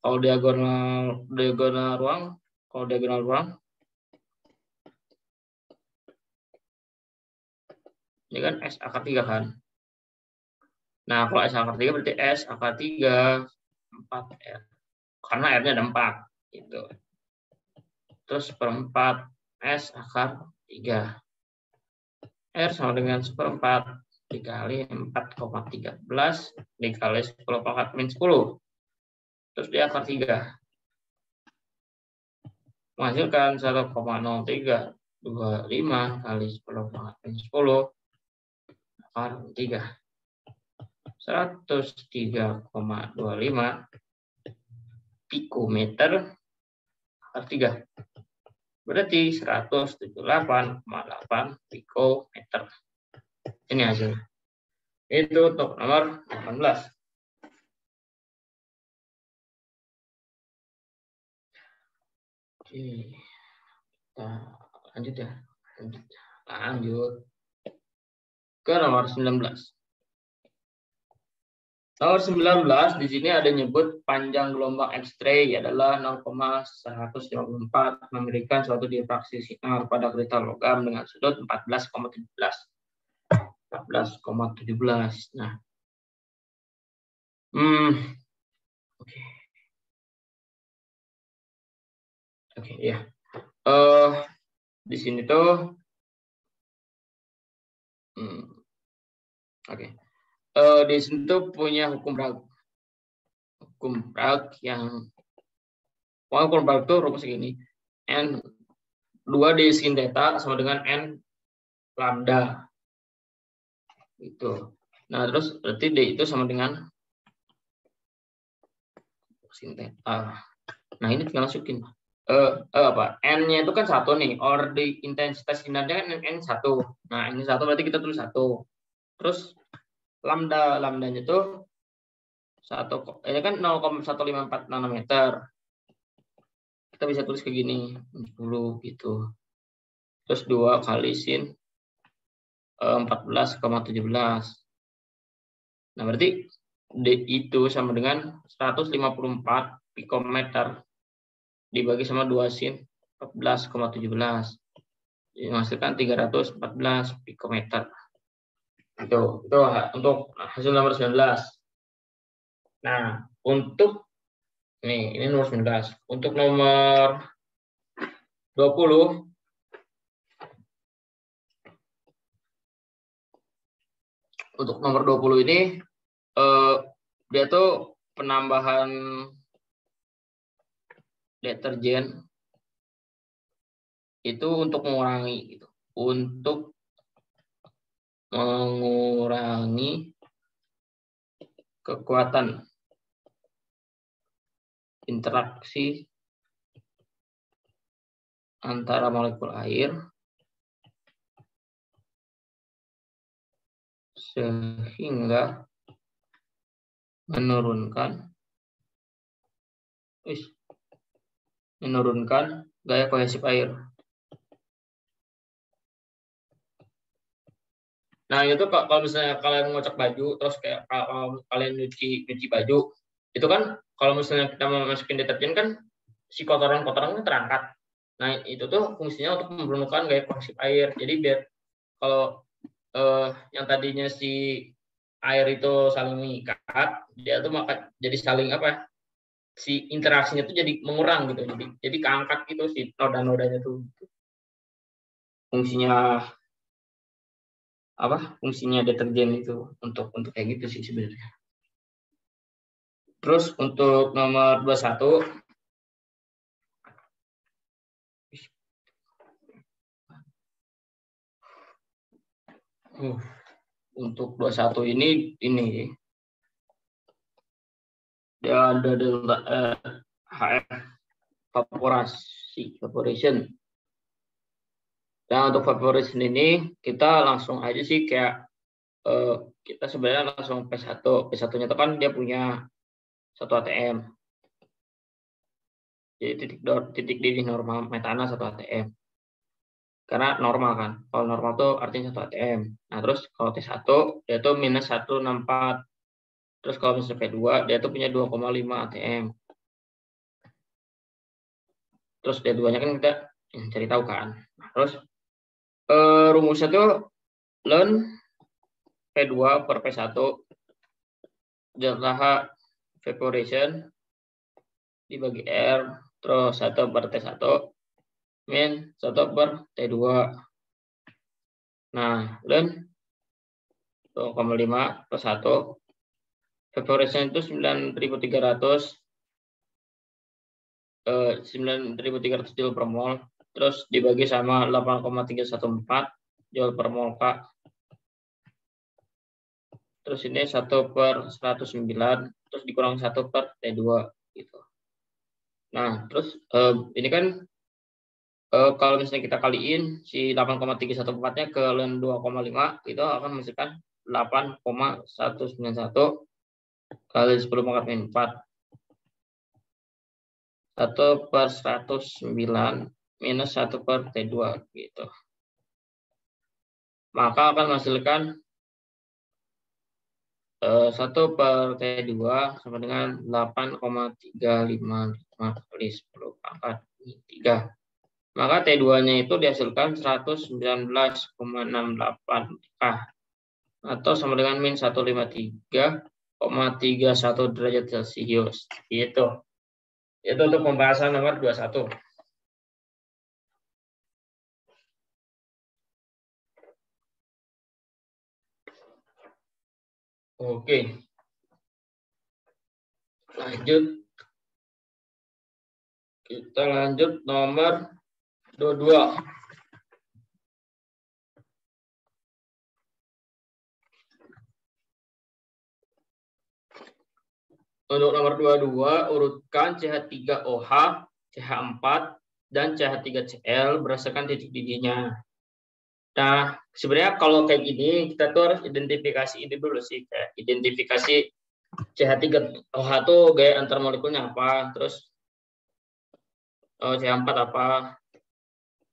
kalau diagonal ruang ini kan S akar 3 kan. Nah, kalau S akar 3 berarti S akar 3 4R. Karena R-nya ada 4 gitu. Terus 1/4 S akar 3. R sama dengan 1/4 dikali 4,13 dikali 10 pangkat min 10. Terus di akar 3. Menghasilkan 1,0325 kali 10 pangkat min 10 akar 3. 103,25 pikometer akar 3. Berarti 178,8 pikometer. Ini hasilnya. Itu untuk nomor 18. Oke. Kita lanjut ya. Lanjut ke nomor 19. Nomor 19 di sini ada nyebut panjang gelombang X-ray adalah 0,154 memberikan suatu difraksi sinar pada kristal logam dengan sudut 14,17. 14,17. Nah. Oke. Oke, ya. Di sini tuh oke. Di sini tuh punya hukum Bragg. Hukum Bragg yang hukum Bragg tuh rumus segini. N 2D sin theta sama dengan N lambda. Itu. Nah, terus berarti D itu sama dengan sin theta. Nah, ini tinggal masukin. N-nya itu kan 1 nih. Or di intensitas sinarnya kan N1. Nah, ini 1 berarti kita tulis 1. Terus lambdanya itu 1, ini kan 0,154 nanometer. Kita bisa tulis kayak gini, 10 gitu. Terus 2 kali sin 14,17. Nah, berarti D itu sama dengan 154 pikometer dibagi sama 2 sin 14,17. Menghasilkan 314 pikometer. Itu untuk hasil nomor 19. Nah, untuk ini nomor 19. Untuk nomor 20 ini dia tuh penambahan deterjen itu untuk mengurangi gitu. Untuk mengurangi kekuatan interaksi antara molekul air sehingga menurunkan gaya kohesif air. Nah, itu kalau misalnya kalian ngocok baju, terus kayak kalau kalian nyuci baju, itu kan kalau misalnya kita mau masukin deterjen kan si kotoran-kotorannya terangkat. Nah, itu tuh fungsinya untuk menurunkan gaya kohesif air. Jadi biar kalau yang tadinya si air itu saling mengikat, dia tuh maka jadi saling si interaksinya tuh jadi mengurang gitu. Jadi keangkat gitu si noda-nodanya tuh. Fungsinya deterjen itu untuk kayak gitu sih sebenarnya. Terus untuk nomor 21 untuk 21 ini dia ada HF evaporation. Dan untuk evaporation ini kita langsung aja sih kayak kita sebenarnya langsung P1. P1-nya itu kan dia punya 1 atm. Jadi titik didih normal metana 1 atm. Karena normal kan. Kalau normal tuh artinya 1 atm. Nah, terus kalau T1 dia tuh minus 164. Terus kalau misalnya P2 dia tuh punya 2,5 atm. Terus D2-nya kan kita cari tahu kan. Nah, terus rumusnya tuh ln P2 per P1 jatah evaporation dibagi R terus 1 per T1 min 1 per T2. Nah, ln 2,5 per 1. Favoritnya itu 9.300 joule per mol. Terus dibagi sama 8,314 joule per mol K. Terus ini 1 per 109, terus dikurang 1 per T2 gitu. Nah, terus ini kan kalau misalnya kita kaliin si 8,314-nya ke ln 2,5 itu akan menghasilkan 8,191 kali 10 pangkat min 4. 1 per 109 minus 1 per T2 gitu. Maka akan menghasilkan 1 per T2 sama dengan 8,355 kali 10 pangkat 3. Maka T2-nya itu dihasilkan 119,68 K atau sama dengan min 153,31 derajat Celcius. Gitu. Itu untuk pembahasan nomor 21. Oke. Lanjut. Kita lanjut nomor 22. Untuk nomor 22, urutkan CH3OH, CH4, dan CH3Cl berdasarkan titik didihnya. Nah, sebenarnya kalau kayak gini, kita tuh harus identifikasi ini dulu sih. Kayak identifikasi CH3OH tuh gaya antar molekulnya apa, terus CH4 apa,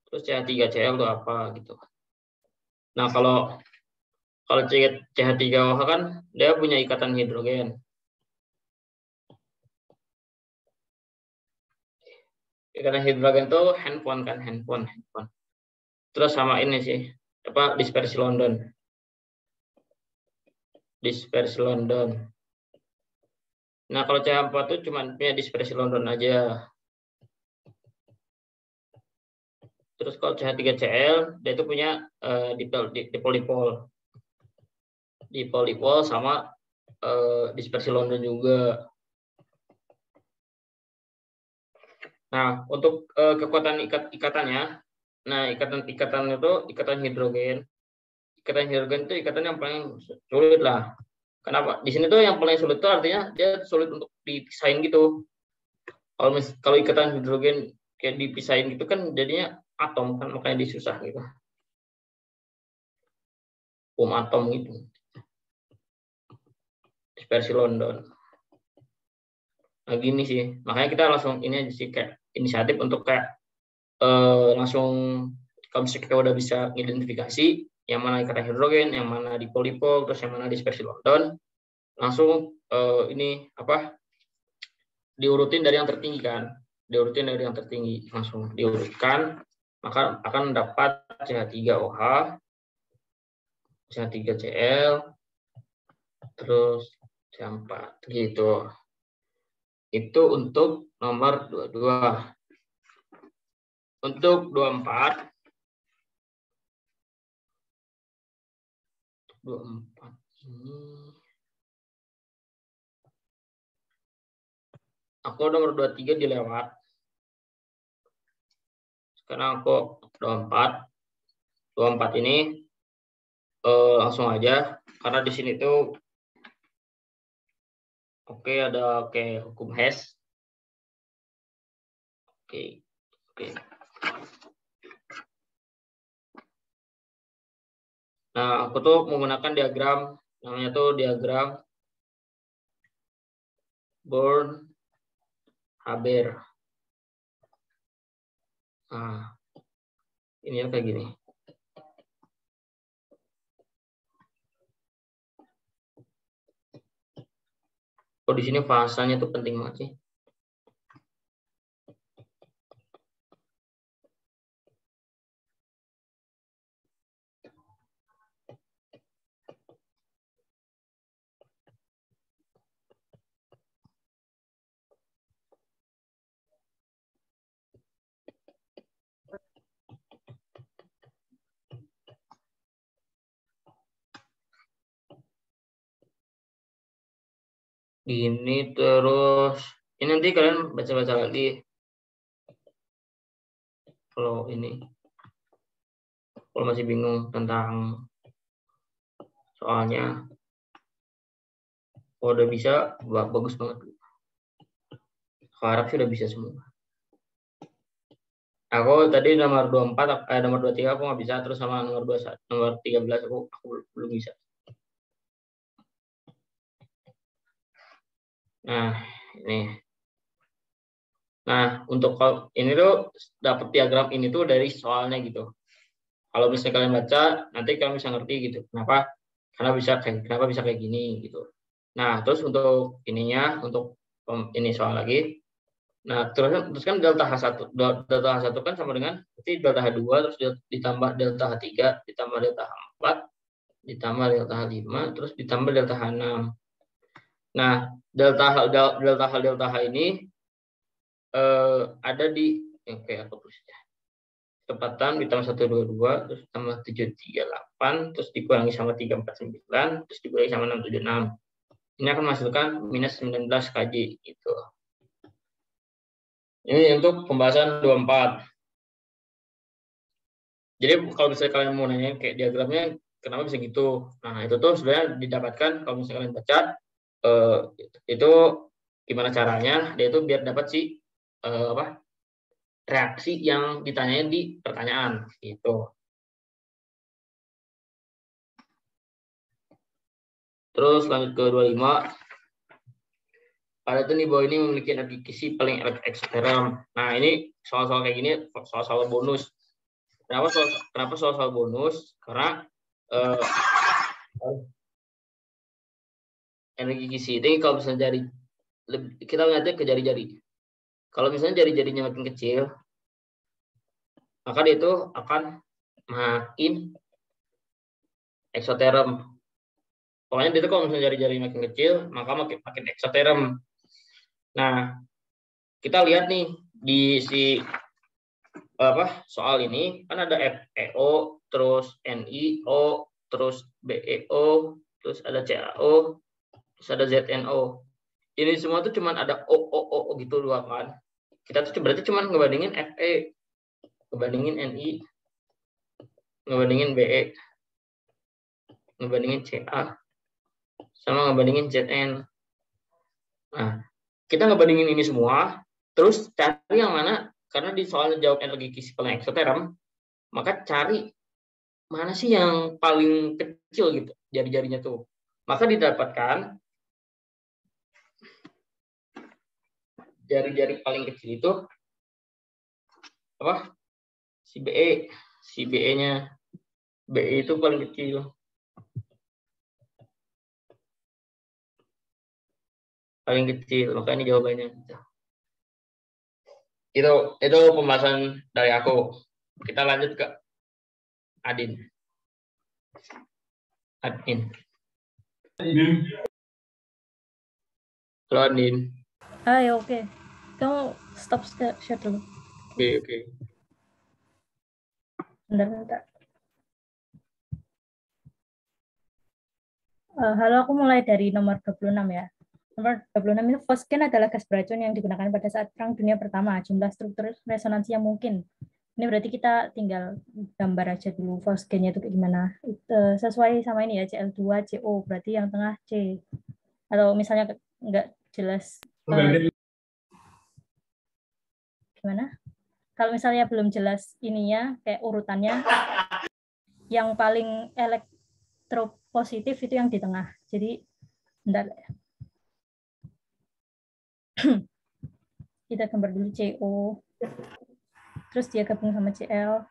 terus CH3Cl itu apa gitu. Nah, kalau CH3OH kan dia punya ikatan hidrogen. Ikatan hidrogen itu handphone. Terus sama ini sih, dispersi London. Nah, kalau CH4 itu cuma punya dispersi London aja. Terus kalau CH3Cl, dia itu punya dipol sama dispersi London juga. Nah, untuk kekuatan ikatannya, nah ikatan itu ikatan hidrogen. Ikatan hidrogen itu ikatan yang paling sulit lah. Kenapa? Di sini tuh yang paling sulit itu artinya dia sulit untuk dipisahin gitu. Kalau ikatan hidrogen kayak dipisahin gitu kan jadinya atom kan, makanya disusah gitu. Atom gitu. Dispersi London. Nah gini sih, makanya kita langsung ini aja sih kayak inisiatif untuk kayak langsung kalau misalnya kita udah bisa identifikasi yang mana ikatan hidrogen, yang mana dipol, terus yang mana dispersi London, langsung ini diurutin dari yang tertinggi kan, langsung diurutkan, maka akan dapat CH3OH, CH3Cl, terus CH4 gitu. Itu untuk nomor 22. Untuk 24 ini aku nomor 23 dilewat. Sekarang aku 24 ini langsung aja karena di sini tuh ada hukum Hess. Oke. Nah, aku tuh menggunakan diagram, namanya tuh diagram Born-Haber. Nah, ini kayak gini. Di sini fasanya tuh penting banget sih. Ini terus ini nanti kalian baca-baca lagi kalau masih bingung tentang soalnya. Kalau udah bisa, bagus banget. Harap sih udah bisa semua. Aku tadi nomor 24, nomor 23 aku nggak bisa, terus sama nomor 21, nomor 13 aku belum bisa. Nah, ini. Nah, untuk ini tuh dapat diagram ini tuh dari soalnya gitu. Kalau misalnya kalian baca, nanti kalian bisa ngerti gitu. Kenapa? Kenapa bisa kayak gini gitu. Nah, terus untuk ininya, untuk ini soal lagi. Nah, terus kan delta H1 kan sama dengan berarti delta H2 terus ditambah delta H3 ditambah delta H4 ditambah delta H5 terus ditambah delta H6. Nah, delta H ini ada di kayak apa tulisnya? Kecepatan ditambah 122 terus tambah 738 terus dikurangi sama 349 terus dikurangi sama 676. Ini akan menghasilkan minus 19 kJ gitu. Ini untuk pembahasan 24. Jadi kalau misalnya kalian mau nanya kayak diagramnya kenapa bisa gitu, nah itu tuh sebenarnya didapatkan kalau misalnya kalian baca itu gimana caranya, dia itu biar dapat reaksi yang ditanyain di pertanyaan gitu. Terus lanjut ke 25. Pada itu nih bahwa ini memiliki energi kisi paling eksoteram. Nah ini soal-soal kayak gini soal-soal bonus. Kenapa soal-soal bonus? Karena energi kisi ini kalau misalnya kita ngeliatnya ke jari-jari. Kalau misalnya jari-jarinya makin kecil, maka dia itu akan makin eksoterm. Pokoknya dia itu kalau misalnya jari-jari makin kecil, maka makin eksoterm. Nah, kita lihat nih di soal ini kan ada FeO, terus NiO, terus BeO, terus ada CaO, terus ada ZnO. Ini semua tuh cuman ada O gitu doang kan. Kita tuh berarti cuman ngebandingin Fe, ngebandingin Ni, ngebandingin Be, ngebandingin Ca, sama ngebandingin Zn. Nah, kita ngebandingin ini semua, terus cari yang mana, karena di soal jawab energi kisi paling eksoterm, maka cari mana sih yang paling kecil gitu, jari-jarinya tuh. Maka didapatkan jari-jari paling kecil itu apa? Si Be, si Be-nya. Be itu paling kecil. Paling kecil, maka ini jawabannya. Itu pembahasan dari aku. Kita lanjut ke Adin. Halo Adin. Hai, oke. Kamu stop share dulu. Oke. Bentar. Halo, aku mulai dari nomor 26 ya. Nomor 26 itu fosgen adalah gas beracun yang digunakan pada saat Perang Dunia Pertama. Jumlah struktur resonansi yang mungkin. Ini berarti kita tinggal gambar aja dulu fosgennya itu kayak gimana. Sesuai sama ini ya, Cl2, CO. Berarti yang tengah C. Atau misalnya nggak jelas. Gimana? Kalau misalnya belum jelas ininya, kayak urutannya, yang paling elektropositif itu yang di tengah. Jadi, bentar. Kita gambar dulu CO. Terus dia gabung sama Cl.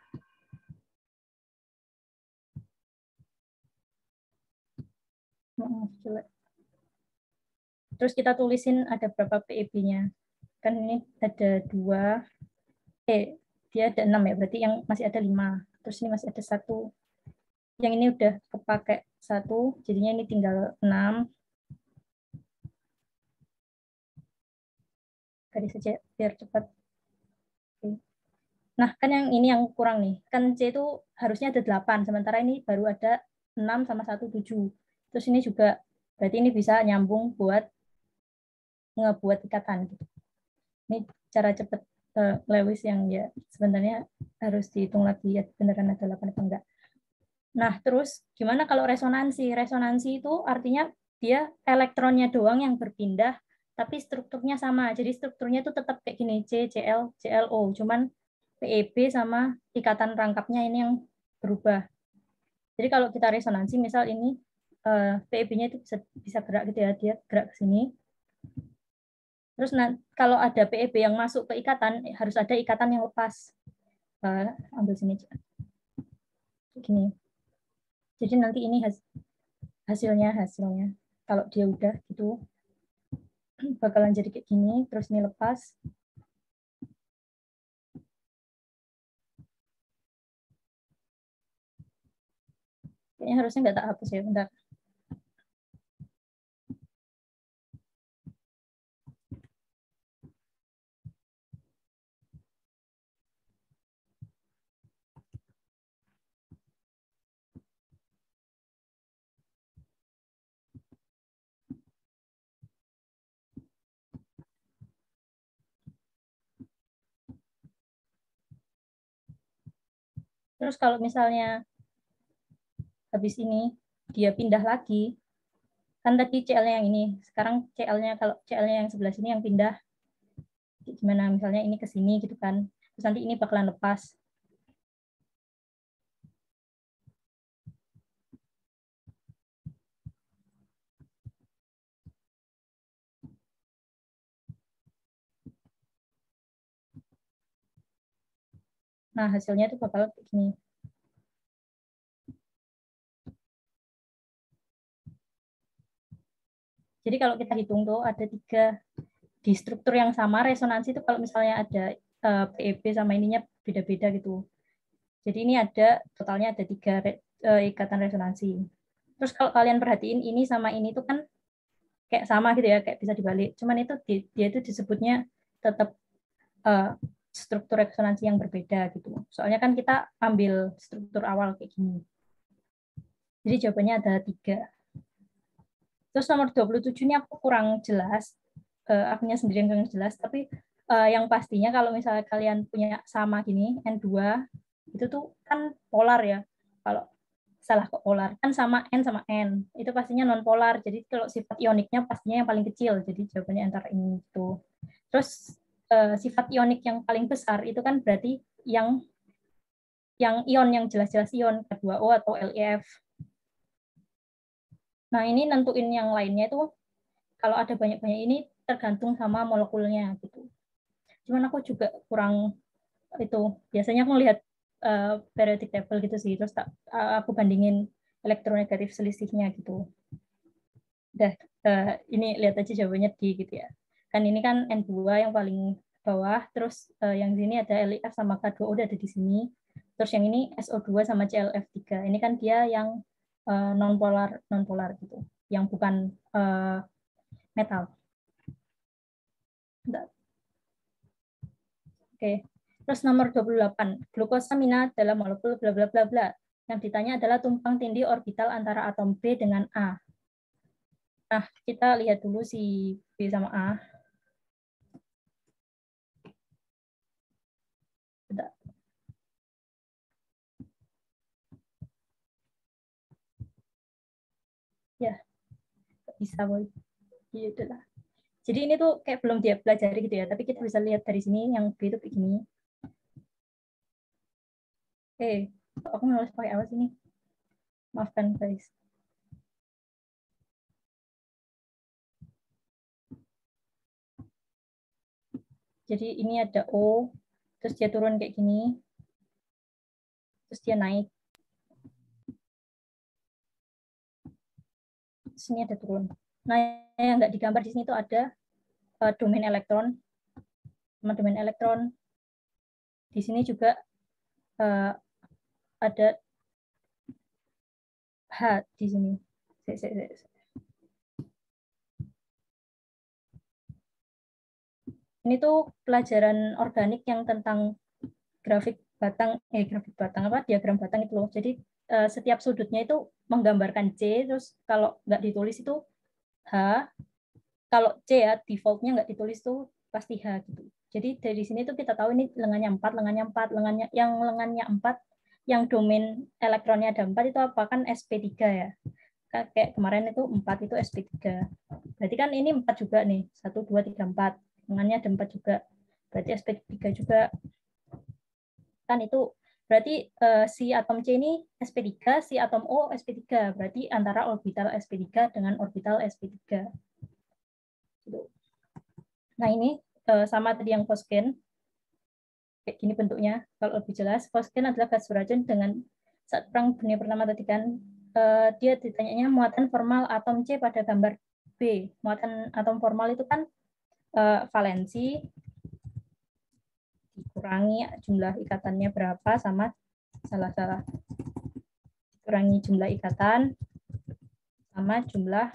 Terus kita tulisin ada berapa PeB-nya. Kan ini ada 2. Dia ada 6 ya, berarti yang masih ada 5. Terus ini masih ada 1. Yang ini udah kepake 1, jadinya ini tinggal 6. Garis saja biar cepat. Oke. Nah, kan yang ini yang kurang nih. Kan C itu harusnya ada 8, sementara ini baru ada 6 sama 1, 7. Terus ini juga, berarti ini bisa nyambung buat ngebuat ikatan gitu. Ini cara cepat Lewis yang ya sebenarnya harus dihitung lagi ya beneran ada 8 atau enggak. Nah, terus gimana kalau resonansi? Resonansi itu artinya dia elektronnya doang yang berpindah, tapi strukturnya sama. Jadi strukturnya itu tetap kayak gini, C, Cl, ClO. Cuman PeB sama ikatan rangkapnya ini yang berubah. Jadi kalau kita resonansi, misal ini PeB-nya itu bisa gerak gitu ya, dia gerak ke sini. Terus kalau ada PeB yang masuk ke ikatan, harus ada ikatan yang lepas. Ambil sini. Gini. Jadi nanti ini hasilnya. Kalau dia udah gitu, bakalan jadi kayak gini, terus ini lepas. Kayaknya harusnya nggak tak hapus ya, bentar. Terus kalau misalnya habis ini dia pindah lagi, kan tadi CL-nya yang ini, sekarang CL-nya kalau CL-nya yang sebelah sini yang pindah, gimana misalnya ini ke sini gitu kan, terus nanti ini bakalan lepas. Nah, hasilnya itu bakal kayak gini. Jadi kalau kita hitung tuh ada 3 di struktur yang sama, resonansi itu kalau misalnya ada PeB sama ininya beda-beda gitu. Jadi ini ada totalnya ada 3 ikatan resonansi. Terus kalau kalian perhatiin ini sama ini tuh kan kayak sama gitu ya, kayak bisa dibalik. Cuman itu dia itu disebutnya tetap struktur resonansi yang berbeda gitu. Soalnya kan kita ambil struktur awal kayak gini. Jadi jawabannya ada 3. Terus nomor 27 ini aku kurang jelas, akunya sendiri yang kurang jelas, tapi yang pastinya kalau misalnya kalian punya sama gini, N2, itu tuh kan polar ya. Kalau salah kok polar, kan sama N sama N, itu pastinya non polar. Jadi kalau sifat ioniknya pastinya yang paling kecil, jadi jawabannya antara ini itu. Terus sifat ionik yang paling besar itu kan berarti yang ion yang jelas-jelas ion K2O atau LeF. Nah, ini nentuin yang lainnya itu kalau ada banyak-banyak ini tergantung sama molekulnya gitu. Cuman aku juga kurang itu. Biasanya aku melihat periodic table gitu sih, terus aku bandingin elektronegatif selisihnya gitu. Udah, ini lihat aja jawabannya D gitu ya. Kan ini kan N2 yang paling bawah, terus yang sini ada LeF sama K2O udah ada di sini. Terus yang ini SO2 sama ClF3. Ini kan dia yang non polar gitu, yang bukan metal. Oke. Terus nomor 28, glukosamina dalam molekul bla bla bla bla. Yang ditanya adalah tumpang tindih orbital antara atom B dengan A. Nah, kita lihat dulu si B sama A. Bentar. Ya, bisa boy. Gitu lah. Jadi ini tuh kayak belum dia pelajari gitu ya, tapi kita bisa lihat dari sini yang B itu begini. Aku harus pakai apa sini? Maafkan guys. Jadi ini ada O, terus dia turun kayak gini, terus dia naik. Sini ada turun. Nah, yang nggak digambar di sini itu ada domain elektron, domain elektron. Di sini juga ada H di sini. Ini tuh pelajaran organik yang tentang grafik batang apa diagram batang itu loh. Jadi setiap sudutnya itu menggambarkan C, terus kalau nggak ditulis itu H, kalau C ya defaultnya nggak ditulis tuh pasti H gitu. Jadi dari sini tuh kita tahu ini lengannya 4, lengannya 4 yang domain elektronnya ada 4 itu apa kan sp3 ya. Kayak kemarin itu 4 itu sp3. Berarti kan ini 4 juga nih. 1 2 3 4. Lengannya ada 4 juga. Berarti sp3 juga. Kan itu berarti si atom C ini sp3, si atom O sp3. Berarti antara orbital sp3 dengan orbital sp3. Nah, ini sama tadi yang fosgen. Kayak gini bentuknya. Kalau lebih jelas, fosgen adalah gas beracun dengan saat Perang Dunia Pertama tadi kan dia ditanyanya muatan formal atom C pada gambar B. Muatan atom formal itu kan valensi dikurangi jumlah ikatannya berapa sama salah kurangi jumlah ikatan sama jumlah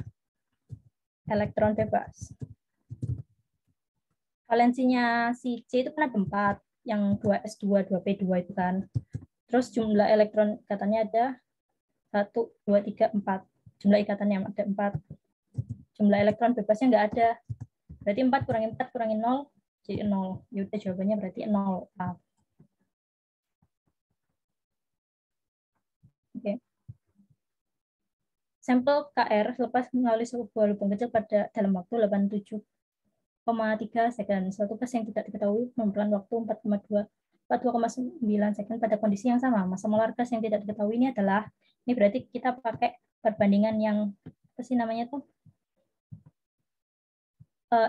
elektron bebas. Valensinya si C itu kan ada 4, yang 2s2, 2p2 itu kan. Terus jumlah elektron ikatannya ada 1, 2, 3, 4. Jumlah ikatannya ada 4. Jumlah elektron bebasnya nggak ada. Berarti 4 kurangi 4 kurangi 0, jadi 0. Yaudah jawabannya berarti 0. Oke. Sampel KR selepas melalui sebuah lubang kecil pada dalam waktu 87,3 second. Suatu gas yang tidak diketahui memerlukan waktu 42,9 second pada kondisi yang sama. Massa molar gas yang tidak diketahui ini adalah, ini berarti kita pakai perbandingan yang apa sih namanya tuh?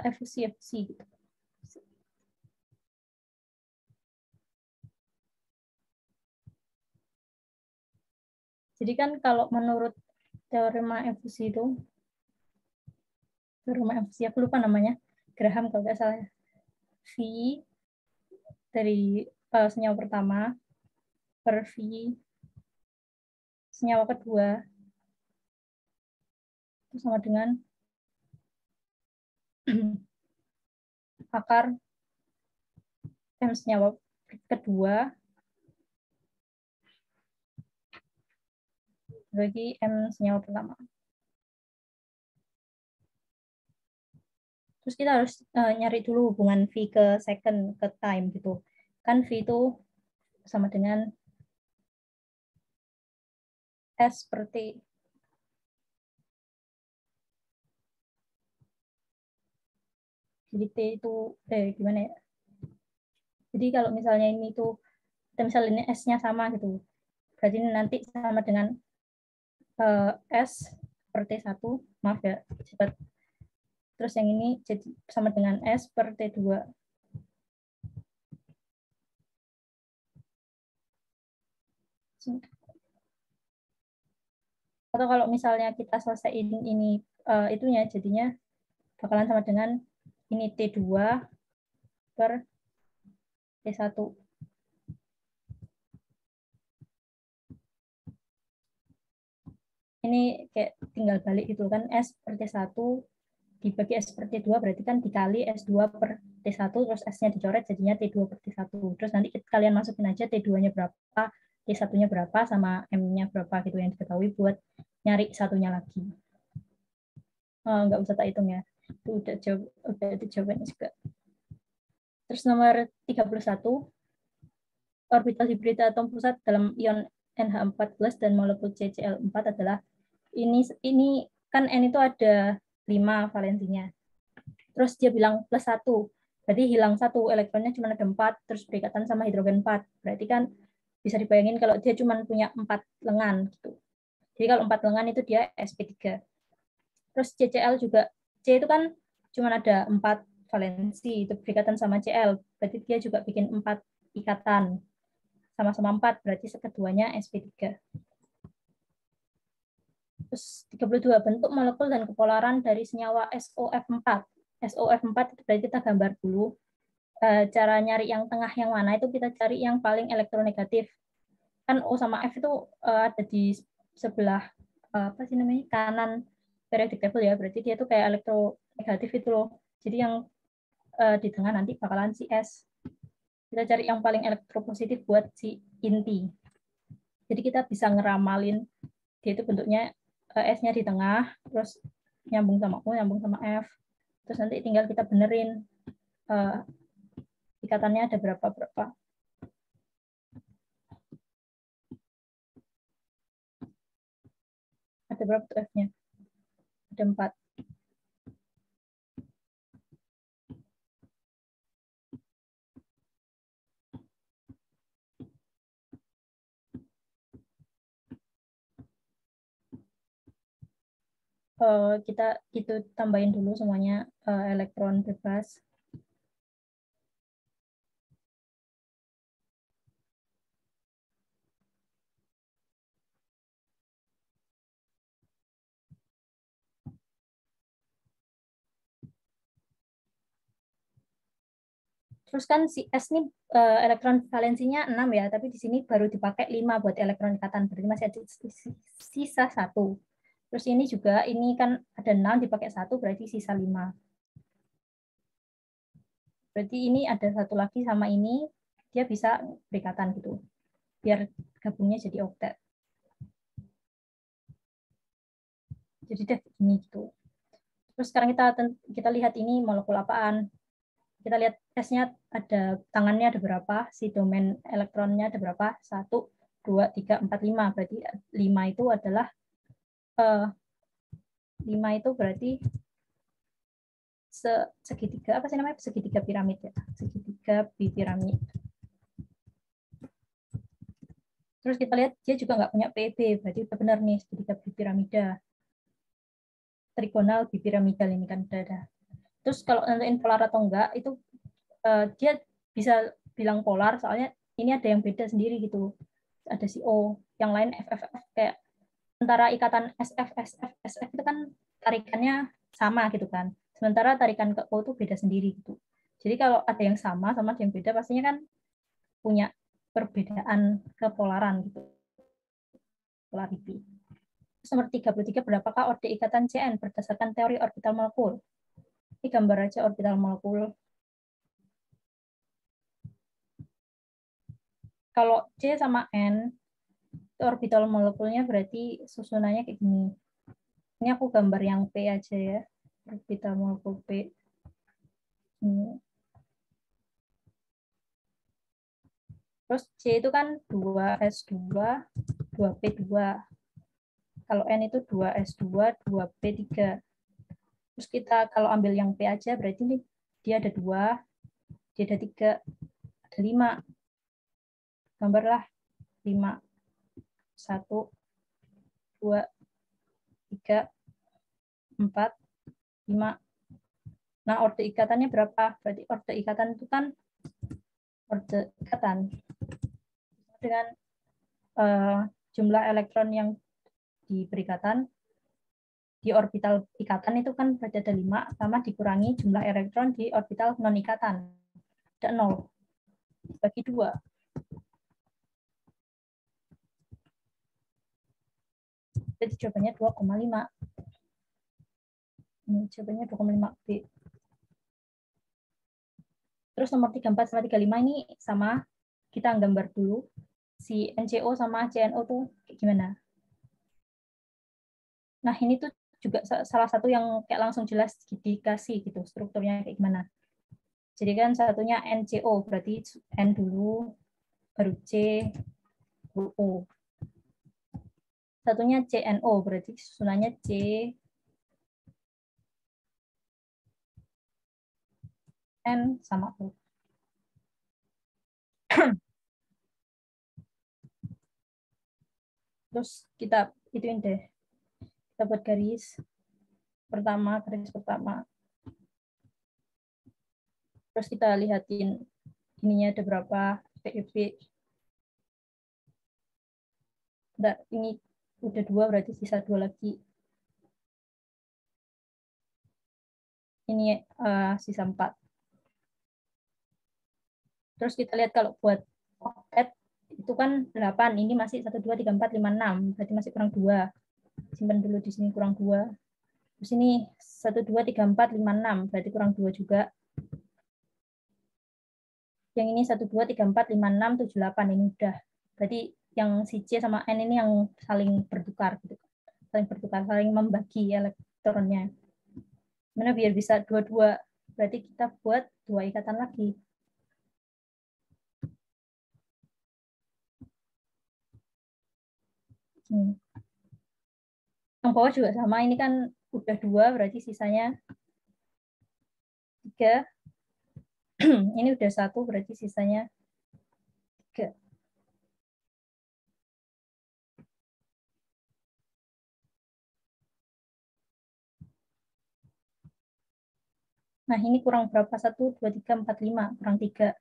Efusi gitu. Jadi kan kalau menurut teorema efusi itu, teorema efusi aku lupa namanya, Graham kalau nggak salah, V dari senyawa pertama per V senyawa kedua itu sama dengan akar M senyawa kedua bagi M senyawa pertama. Terus kita harus nyari dulu hubungan V ke second, ke time gitu. Kan V itu sama dengan S per T. Jadi T itu, gimana ya? Jadi kalau misalnya ini tuh, kita misalnya ini S-nya sama gitu. Berarti ini nanti sama dengan S per T1. Maaf ya, cepat. Terus yang ini jadi sama dengan S per T2. Atau kalau misalnya kita selesaiin ini itunya jadinya bakalan sama dengan ini T2 per T1. Ini kayak tinggal balik gitu kan, S per T1 dibagi S per T2 berarti kan dikali S2 per T1 terus S-nya dicoret jadinya T2 per T1. Terus nanti kalian masukin aja T2-nya berapa, T1-nya berapa sama M-nya berapa gitu yang diketahui buat nyari satunya lagi. Nggak usah tak hitung ya. Itu udah itu jawabannya juga. Terus nomor 31, orbital hibrida atom pusat dalam ion NH14 dan molekul CCl4 adalah ini kan N itu ada 5 valensinya. Terus dia bilang plus 1. Berarti hilang 1, elektronnya cuma ada 4, terus berikatan sama hidrogen 4. Berarti kan bisa dibayangin kalau dia cuma punya 4 lengan gitu. Jadi kalau 4 lengan itu dia sp3. Terus CCl juga, C itu kan cuma ada 4 valensi, itu berikatan sama Cl. Berarti dia juga bikin 4 ikatan. Sama-sama 4, berarti sekeduanya sp3. Terus 32, bentuk molekul dan kepolaran dari senyawa SOF4. SOF4 itu berarti kita gambar dulu. Cara nyari yang tengah yang mana itu kita cari yang paling elektronegatif. Kan O sama F itu ada di sebelah apa sih namanya kanan periodic table ya, berarti dia itu kayak elektronegatif itu loh. Jadi yang di tengah nanti bakalan si S. Kita cari yang paling elektropositif buat si inti. Jadi kita bisa ngeramalin dia itu bentuknya S-nya di tengah, terus nyambung sama O, nyambung sama F. Terus nanti tinggal kita benerin ikatannya ada berapa. Ada berapa tuh F-nya? Ada 4. Kita itu tambahin dulu semuanya elektron bebas. Terus kan si S ini elektron valensinya 6 ya, tapi di sini baru dipakai 5 buat elektron ikatan, berarti masih ada sisa 1. Terus ini juga, ini kan ada 6 dipakai 1, berarti sisa 5. Berarti ini ada satu lagi sama ini, dia bisa berikatan gitu, biar gabungnya jadi oktet. Jadi deh ini gitu. Terus sekarang kita lihat ini molekul apaan. Kita lihat S-nya ada, tangannya ada berapa, si domain elektronnya ada berapa, 1, 2, 3, 4, 5. Berarti 5 itu adalah 5 itu berarti segitiga, apa sih namanya, segitiga piramid ya, segitiga bipiramid. Terus kita lihat dia juga nggak punya PEB, berarti udah benar nih segitiga bipiramida. Trigonal bipiramidal ini kan ada. Terus kalau nentuin polar atau enggak, itu dia bisa bilang polar, soalnya ini ada yang beda sendiri gitu. Ada si O, yang lain FFF, kayak antara ikatan SF, SF, SF itu kan tarikannya sama gitu kan. Sementara tarikan ke O itu beda sendiri gitu. Jadi kalau ada yang sama ada yang beda, pastinya kan punya perbedaan kepolaran gitu. Polarity. Nomor 33, berapakah orde ikatan Cn berdasarkan teori orbital molekul? Ini gambar aja orbital molekul. Kalau C sama N, itu orbital molekulnya berarti susunannya kayak gini. Ini aku gambar yang P aja ya. Orbital molekul P. Terus C itu kan 2S2, 2P2. Kalau N itu 2S2, 2P3. Terus kita kalau ambil yang P aja, berarti ini dia ada 2, dia ada 3, ada 5. Gambarlah 5. 1, 2, 3, 4, 5. Nah, orde ikatannya berapa? Berarti orde ikatan itu kan orde ikatan dengan jumlah elektron yang diberi ikatan di orbital ikatan itu kan berarti ada 5, sama dikurangi jumlah elektron di orbital non ikatan. Ada 0. Bagi 2. Jadi jawabannya 2,5. Ini jawabannya 2,5 B. Terus nomor 34 sama 35 ini sama, kita gambar dulu. Si NCO sama CNO tuh kayak gimana? Nah, ini tuh juga salah satu yang kayak langsung jelas dikasih gitu, strukturnya kayak gimana. Jadi kan satunya NCO, berarti N dulu, baru C, baru O. Satunya CNO, berarti susunannya C, N, sama O. Terus kita ituin deh. Kita buat garis pertama. Terus kita lihatin ininya ada berapa, PEB. Nah, ini udah 2, berarti sisa 2 lagi. Ini sisa 4. Terus kita lihat kalau buat oktet itu kan 8, ini masih 1, 2, 3, 4, 5, 6, berarti masih kurang 2. Simpan dulu di sini kurang 2. Terus ini 1, 2, 3, 4, 5, 6, berarti kurang 2 juga. Yang ini 1, 2, 3, 4, 5, 6, 7, 8, ini udah. Berarti yang si C sama N ini yang saling bertukar gitu. Saling membagi elektronnya. Mana biar bisa dua-dua, berarti kita buat 2 ikatan lagi. Yang bawah juga sama, ini kan udah 2, berarti sisanya 3. Ini udah 1, berarti sisanya 3. Nah, ini kurang berapa? 1, 2, 3, 4, 5. Kurang 3.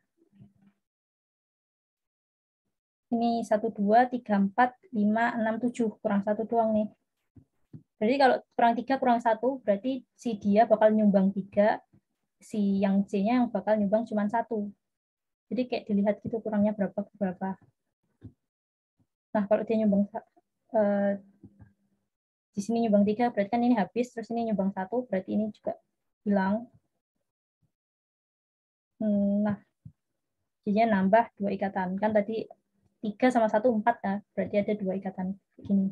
Ini 1, 2, 3, 4, 5, 6, 7. Kurang 1 doang nih. Berarti kalau kurang 3, kurang 1, berarti si dia bakal nyumbang 3, si yang C-nya yang bakal nyumbang cuma 1. Jadi kayak dilihat gitu kurangnya berapa. Nah, kalau dia nyumbang di sini nyumbang 3, berarti kan ini habis, terus ini nyumbang 1, berarti ini juga hilang. Nah, jadinya nambah 2 ikatan. Kan tadi 3 sama 1, 4 ya, berarti ada 2 ikatan. Begini.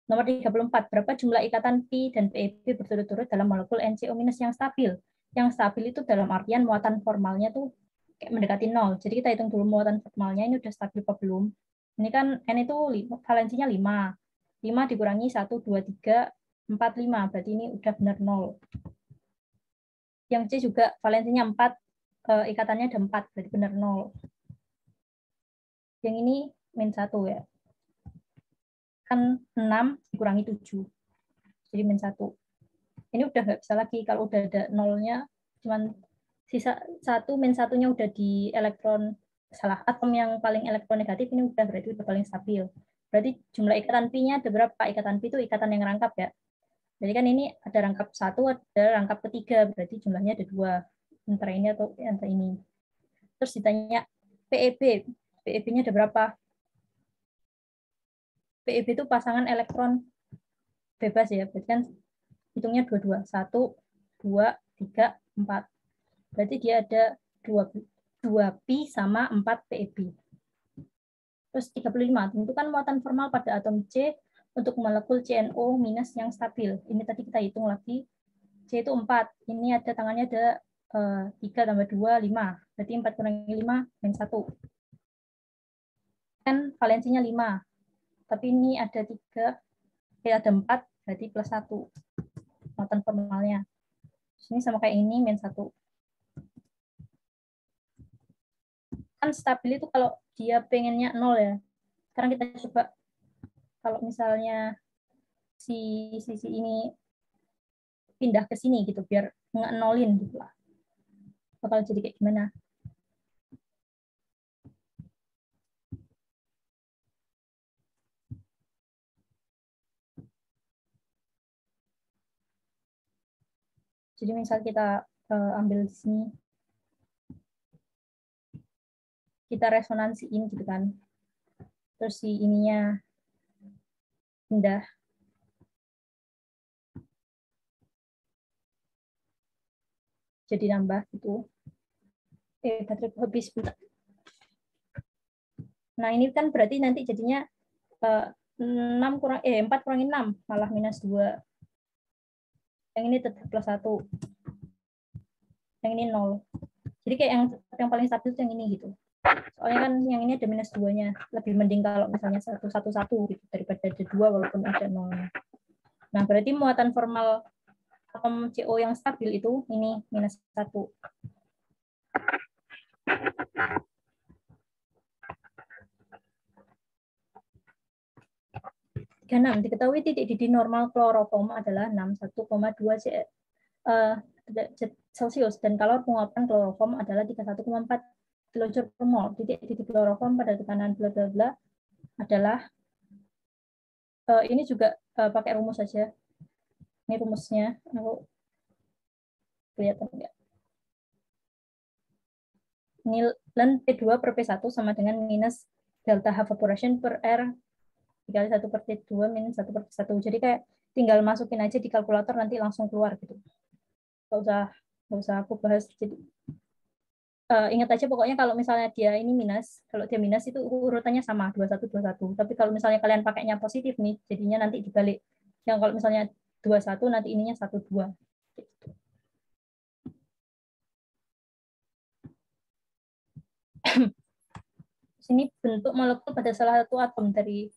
Nomor 34, berapa jumlah ikatan Pi dan PeB berturut-turut dalam molekul NCO- yang stabil? Yang stabil itu dalam artian muatan formalnya tuh kayak mendekati 0. Jadi kita hitung dulu muatan formalnya, ini udah stabil apa belum. Ini kan N itu valensinya 5. 5 dikurangi 1, 2, 3, 4, 5. Berarti ini udah benar 0. Yang C juga valensinya 4, ikatannya ada 4, berarti benar 0. Yang ini -1 ya. Kan 6 dikurangi 7. Jadi -1. Ini udah nggak bisa lagi. Kalau udah ada nolnya, cuman sisa 1, -1-nya udah di elektron, atom yang paling elektronegatif, ini udah berarti udah paling stabil. Berarti jumlah ikatan Pi-nya ada berapa? Ikatan Pi itu ikatan yang rangkap ya. Jadi kan ini ada rangkap 1, ada rangkap ketiga, berarti jumlahnya ada 2. Antara ini atau antara ini. Terus ditanya PeB. PeB-nya ada berapa? PeB itu pasangan elektron bebas ya. Berarti kan hitungnya 22. 1, 2, 3, 4. Berarti dia ada 2 Pi sama 4 PeB. Terus 35, tentukan muatan formal pada atom C untuk molekul CNO- yang stabil. Ini tadi kita hitung lagi. C itu 4. Ini ada tangannya ada 3 tambah 2, 5. Berarti 4 kurangi 5, -1. Kan valensinya 5. Tapi ini ada 3, ada 4, berarti +1. Muatan formalnya. Ini sama kayak ini, -1. Kan stabil itu kalau dia pengennya 0 ya. Sekarang kita coba kalau misalnya si sisi ini pindah ke sini gitu biar nge-nolin gitu lah. Bakal jadi kayak gimana? Jadi misal kita ambil di sini, kita resonansiin gitu kan. Terus si ininya pindah. Jadi nambah gitu. Baterai habis. Nah, ini kan berarti nanti jadinya 4 kurangi 6 malah -2. Yang ini tetap +1. Yang ini 0. Jadi kayak yang paling stabil itu yang ini gitu. Soalnya kan yang ini ada -2-nya. Lebih mending kalau misalnya 1, 1, 1 gitu daripada ada 2 walaupun ada 0-nya. Nah, berarti muatan formal atom CO yang stabil itu ini -1. 36. Diketahui titik didih normal kloroform adalah 61,2 Celsius dan kalor penguapan kloroform adalah 31,4 kilojoule per mol. Titik didih kloroform pada tekanan bla bla bla adalah ini juga pakai rumus saja. Ini rumusnya. Kelihatan enggak? Ini ln P2 per P1 sama dengan minus delta H evaporation per R dikali 1 per T2 minus 1 per T1. Jadi kayak tinggal masukin aja di kalkulator nanti langsung keluar gitu. Nggak usah aku bahas. Jadi ingat aja pokoknya kalau misalnya dia ini minus, kalau dia minus itu urutannya sama 21 21. Tapi kalau misalnya kalian pakainya positif nih, jadinya nanti dibalik. Yang kalau misalnya 21, nanti ininya 12. Gitu. Sini bentuk molekul pada salah satu atom dari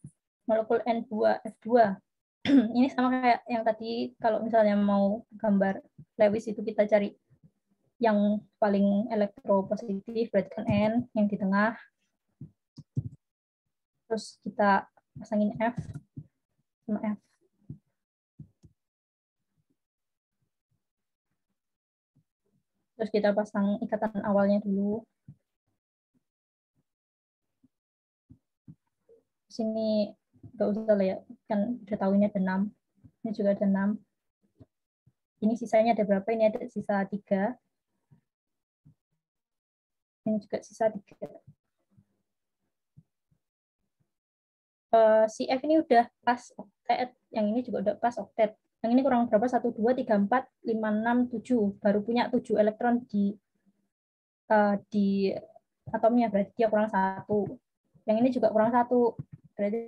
molekul N2F2. Ini sama kayak yang tadi, kalau misalnya mau gambar Lewis itu kita cari yang paling elektropositif, berarti kan N, yang di tengah. Terus kita pasangin F sama F. Terus kita pasang ikatan awalnya dulu. Sini nggak usah lah ya, kan udah tahu ini ada 6. Ini juga ada 6. Ini sisanya ada berapa? Ini ada sisa 3. Ini juga sisa 3. Si F ini udah pas oktet, yang ini juga udah pas oktet. Yang ini kurang berapa? 1, 2, 3, 4, 5, 6, 7. Baru punya 7 elektron di atomnya, berarti dia kurang 1. Yang ini juga kurang 1. Berarti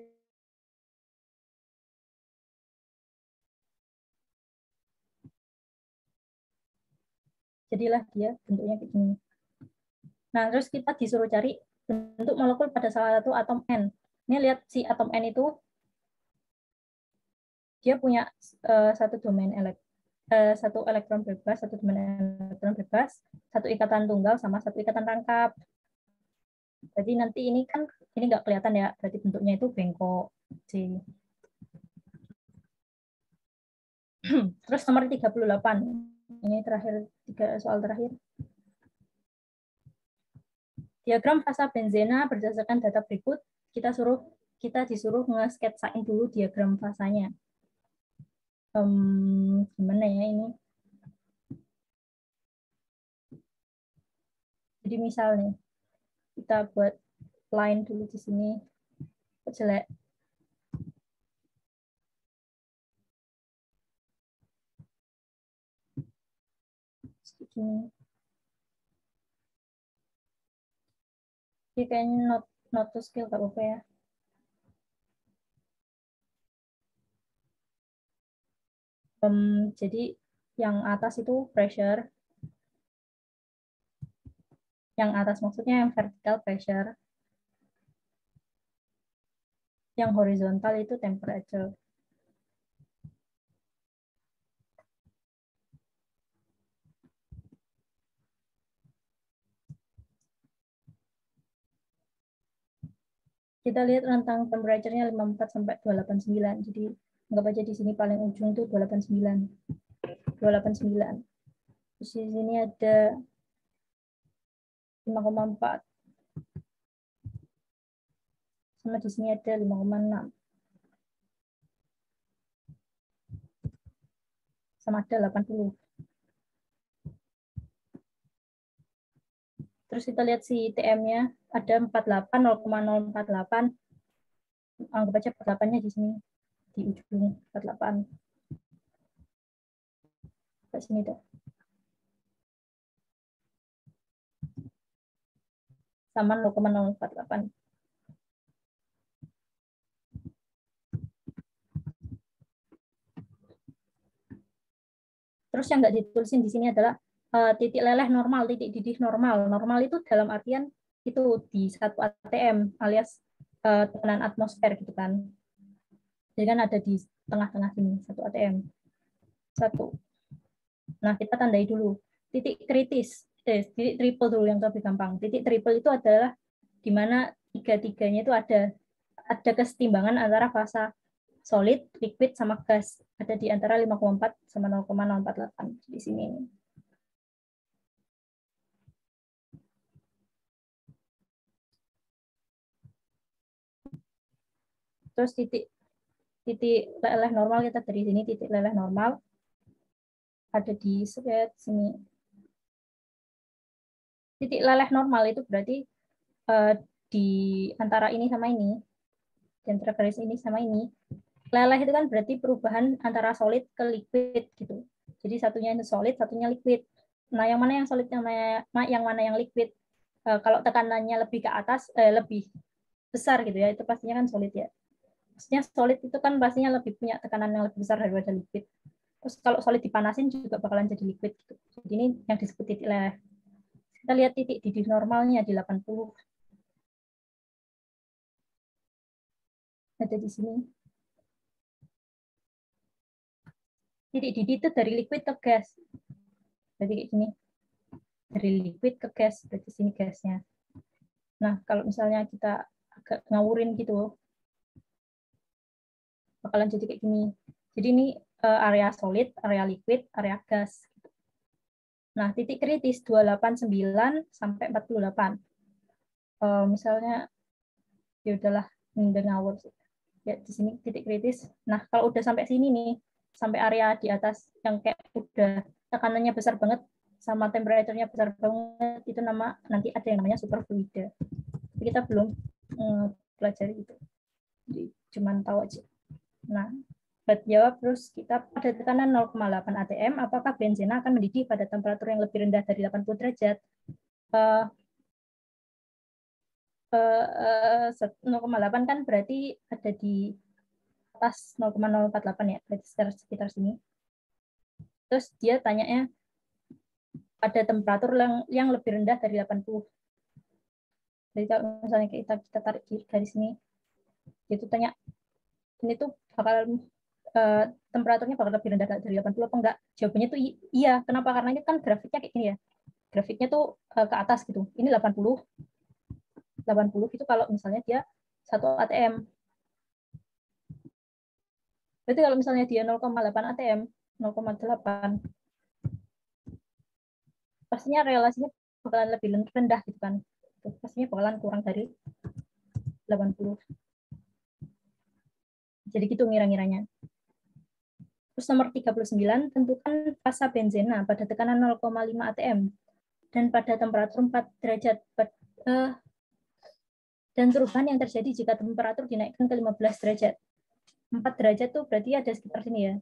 jadilah dia bentuknya kayak gini. Nah, terus kita disuruh cari bentuk molekul pada salah satu atom N. Ini lihat si atom N itu dia punya satu domain satu elektron bebas, satu domain elektron bebas, satu ikatan tunggal sama satu ikatan rangkap. Jadi nanti ini kan ini nggak kelihatan ya, berarti bentuknya itu bengkok. Terus nomor 38. Ini terakhir, soal terakhir. Diagram fasa benzena berdasarkan data berikut, kita disuruh nge-sketsain dulu diagram fasanya. Gimana ya ini? Jadi misal nih, kita buat line dulu di sini, jelek. Segini. Ini kayaknya not to scale, gak apa-apa ya. Jadi yang atas itu pressure, yang atas maksudnya yang vertical pressure, yang horizontal itu temperature. Kita lihat rentang temperature-nya 54 sampai 289. Jadi anggap aja di sini paling ujung tuh 289. 289. Terus di sini ada 5,4. Sama di sini ada 5,6. Sama ada 80. Terus kita lihat si TM-nya ada 48, 0,048. Anggap aja 48-nya di sini, di ujung 48. Ke sini deh. Sama 0,048. Terus yang nggak ditulisin di sini adalah titik leleh normal, titik didih normal. Normal itu dalam artian itu di 1 atm alias tekanan atmosfer gitu kan. Jadi kan ada di tengah-tengah sini 1 atm. 1. Nah, kita tandai dulu. Titik kritis, titik triple dulu yang lebih gampang. Titik triple itu adalah di mana tiga-tiganya itu ada kesetimbangan antara fasa solid, liquid, sama gas. Ada di antara 5,4 sama 0,048 di sini. Terus titik leleh normal kita dari sini, titik leleh normal ada di sini. Titik leleh normal itu berarti di antara ini sama ini, di antara garis ini sama ini. Leleh itu kan berarti perubahan antara solid ke liquid gitu. Jadi satunya itu solid, satunya liquid. Nah, yang mana yang solid, yang mana yang liquid? Kalau tekanannya lebih ke atas, lebih besar gitu ya, itu pastinya kan solid ya. Maksudnya solid itu kan pastinya lebih punya tekanan yang lebih besar daripada liquid. Terus kalau solid dipanasin juga bakalan jadi liquid gitu. Jadi ini yang disebut titik leleh. Kita lihat titik didih normalnya di 80. Ada di sini. Titik didih itu dari liquid ke gas. Jadi kayak gini. Dari liquid ke gas, berarti sini gasnya. Nah, kalau misalnya kita agak ngawurin gitu, bakalan jadi kayak gini. Jadi ini area solid, area liquid, area gas. Nah, titik kritis 289 sampai 48. Misalnya, ya udahlah, udah ngawur. Ya, di sini titik kritis. Nah, kalau udah sampai sini nih, sampai area di atas yang kayak udah tekanannya besar banget, sama temperaturnya besar banget, itu nanti ada yang namanya superfluida. Tapi kita belum pelajari itu. Jadi, cuman tahu aja. Nah, buat jawab terus kita pada tekanan 0,8 atm, apakah benzena akan mendidih pada temperatur yang lebih rendah dari 80 derajat? 0,8 kan berarti ada di atas 0,048 ya, berarti sekitar sini. Terus dia tanyanya pada temperatur yang lebih rendah dari 80. Jadi kalau misalnya kita tarik garis sini, itu tanya ini tuh bakal temperaturnya bakal lebih rendah dari 80 apa enggak? Jawabannya tuh iya. Kenapa? Karena ini kan grafiknya kayak gini ya. Grafiknya tuh ke atas gitu. Ini 80. 80 itu kalau misalnya dia 1 atm. Berarti kalau misalnya dia 0,8 atm, 0,8, pastinya relasinya bakalan lebih rendah gitu kan. Pastinya bakalan kurang dari 80. Jadi gitu ngira-ngiranya. Terus nomor 39, tentukan fasa benzena pada tekanan 0,5 atm dan pada temperatur 4 derajat. Dan perubahan yang terjadi jika temperatur dinaikkan ke 15 derajat. 4 derajat tuh berarti ada sekitar sini ya.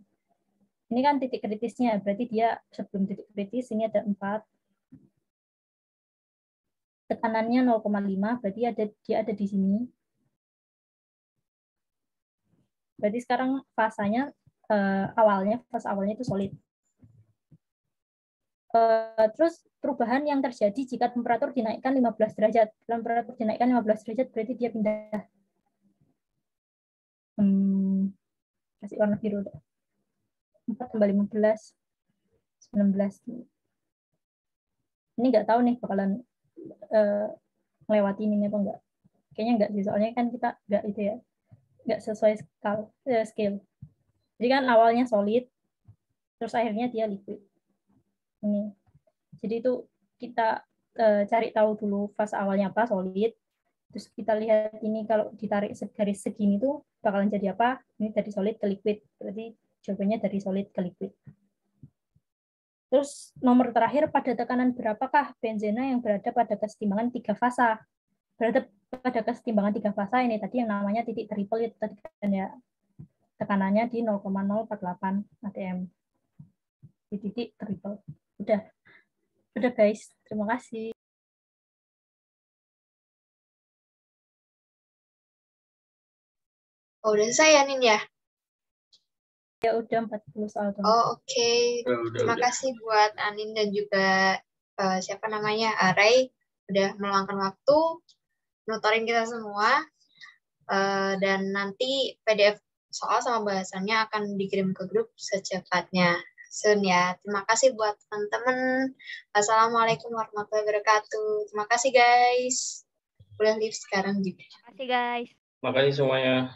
Ini kan titik kritisnya, berarti dia sebelum titik kritis, ini ada 4. Tekanannya 0,5, berarti dia ada di sini. Berarti sekarang fasanya fase awalnya itu solid. Terus perubahan yang terjadi jika temperatur dinaikkan 15 derajat. Temperatur dinaikkan 15 derajat berarti dia pindah. Kasih warna biru. 4 tambah 15, 19. Ini nggak tahu nih bakalan melewati ini apa enggak. Kayaknya enggak sih, soalnya kan kita enggak itu ya. Enggak sesuai scale. Jadi kan awalnya solid, terus akhirnya dia liquid. Ini. Jadi itu kita cari tahu dulu fase awalnya apa, solid. Terus kita lihat ini kalau ditarik garis segini tuh bakalan jadi apa? Ini dari solid ke liquid. Berarti jawabannya dari solid ke liquid. Terus nomor terakhir, pada tekanan berapakah benzena yang berada pada kesetimbangan 3 fasa? Berada pada kesetimbangan 3 fasa ini tadi yang namanya titik triple itu tadi kan ya. Tekanannya di 0,048 atm. Di titik triple. Udah guys, terima kasih. Oh, udah saya Nin ya? Ya udah 40 soal. Oh, oke. Terima kasih buat Anin dan juga siapa namanya Ray udah meluangkan waktu mentoring kita semua. Dan nanti PDF soal sama bahasannya akan dikirim ke grup secepatnya. Soon ya. Terima kasih buat teman-teman. Assalamualaikum warahmatullahi wabarakatuh. Terima kasih guys. Udah live sekarang juga. Terima kasih guys. Makasih semuanya.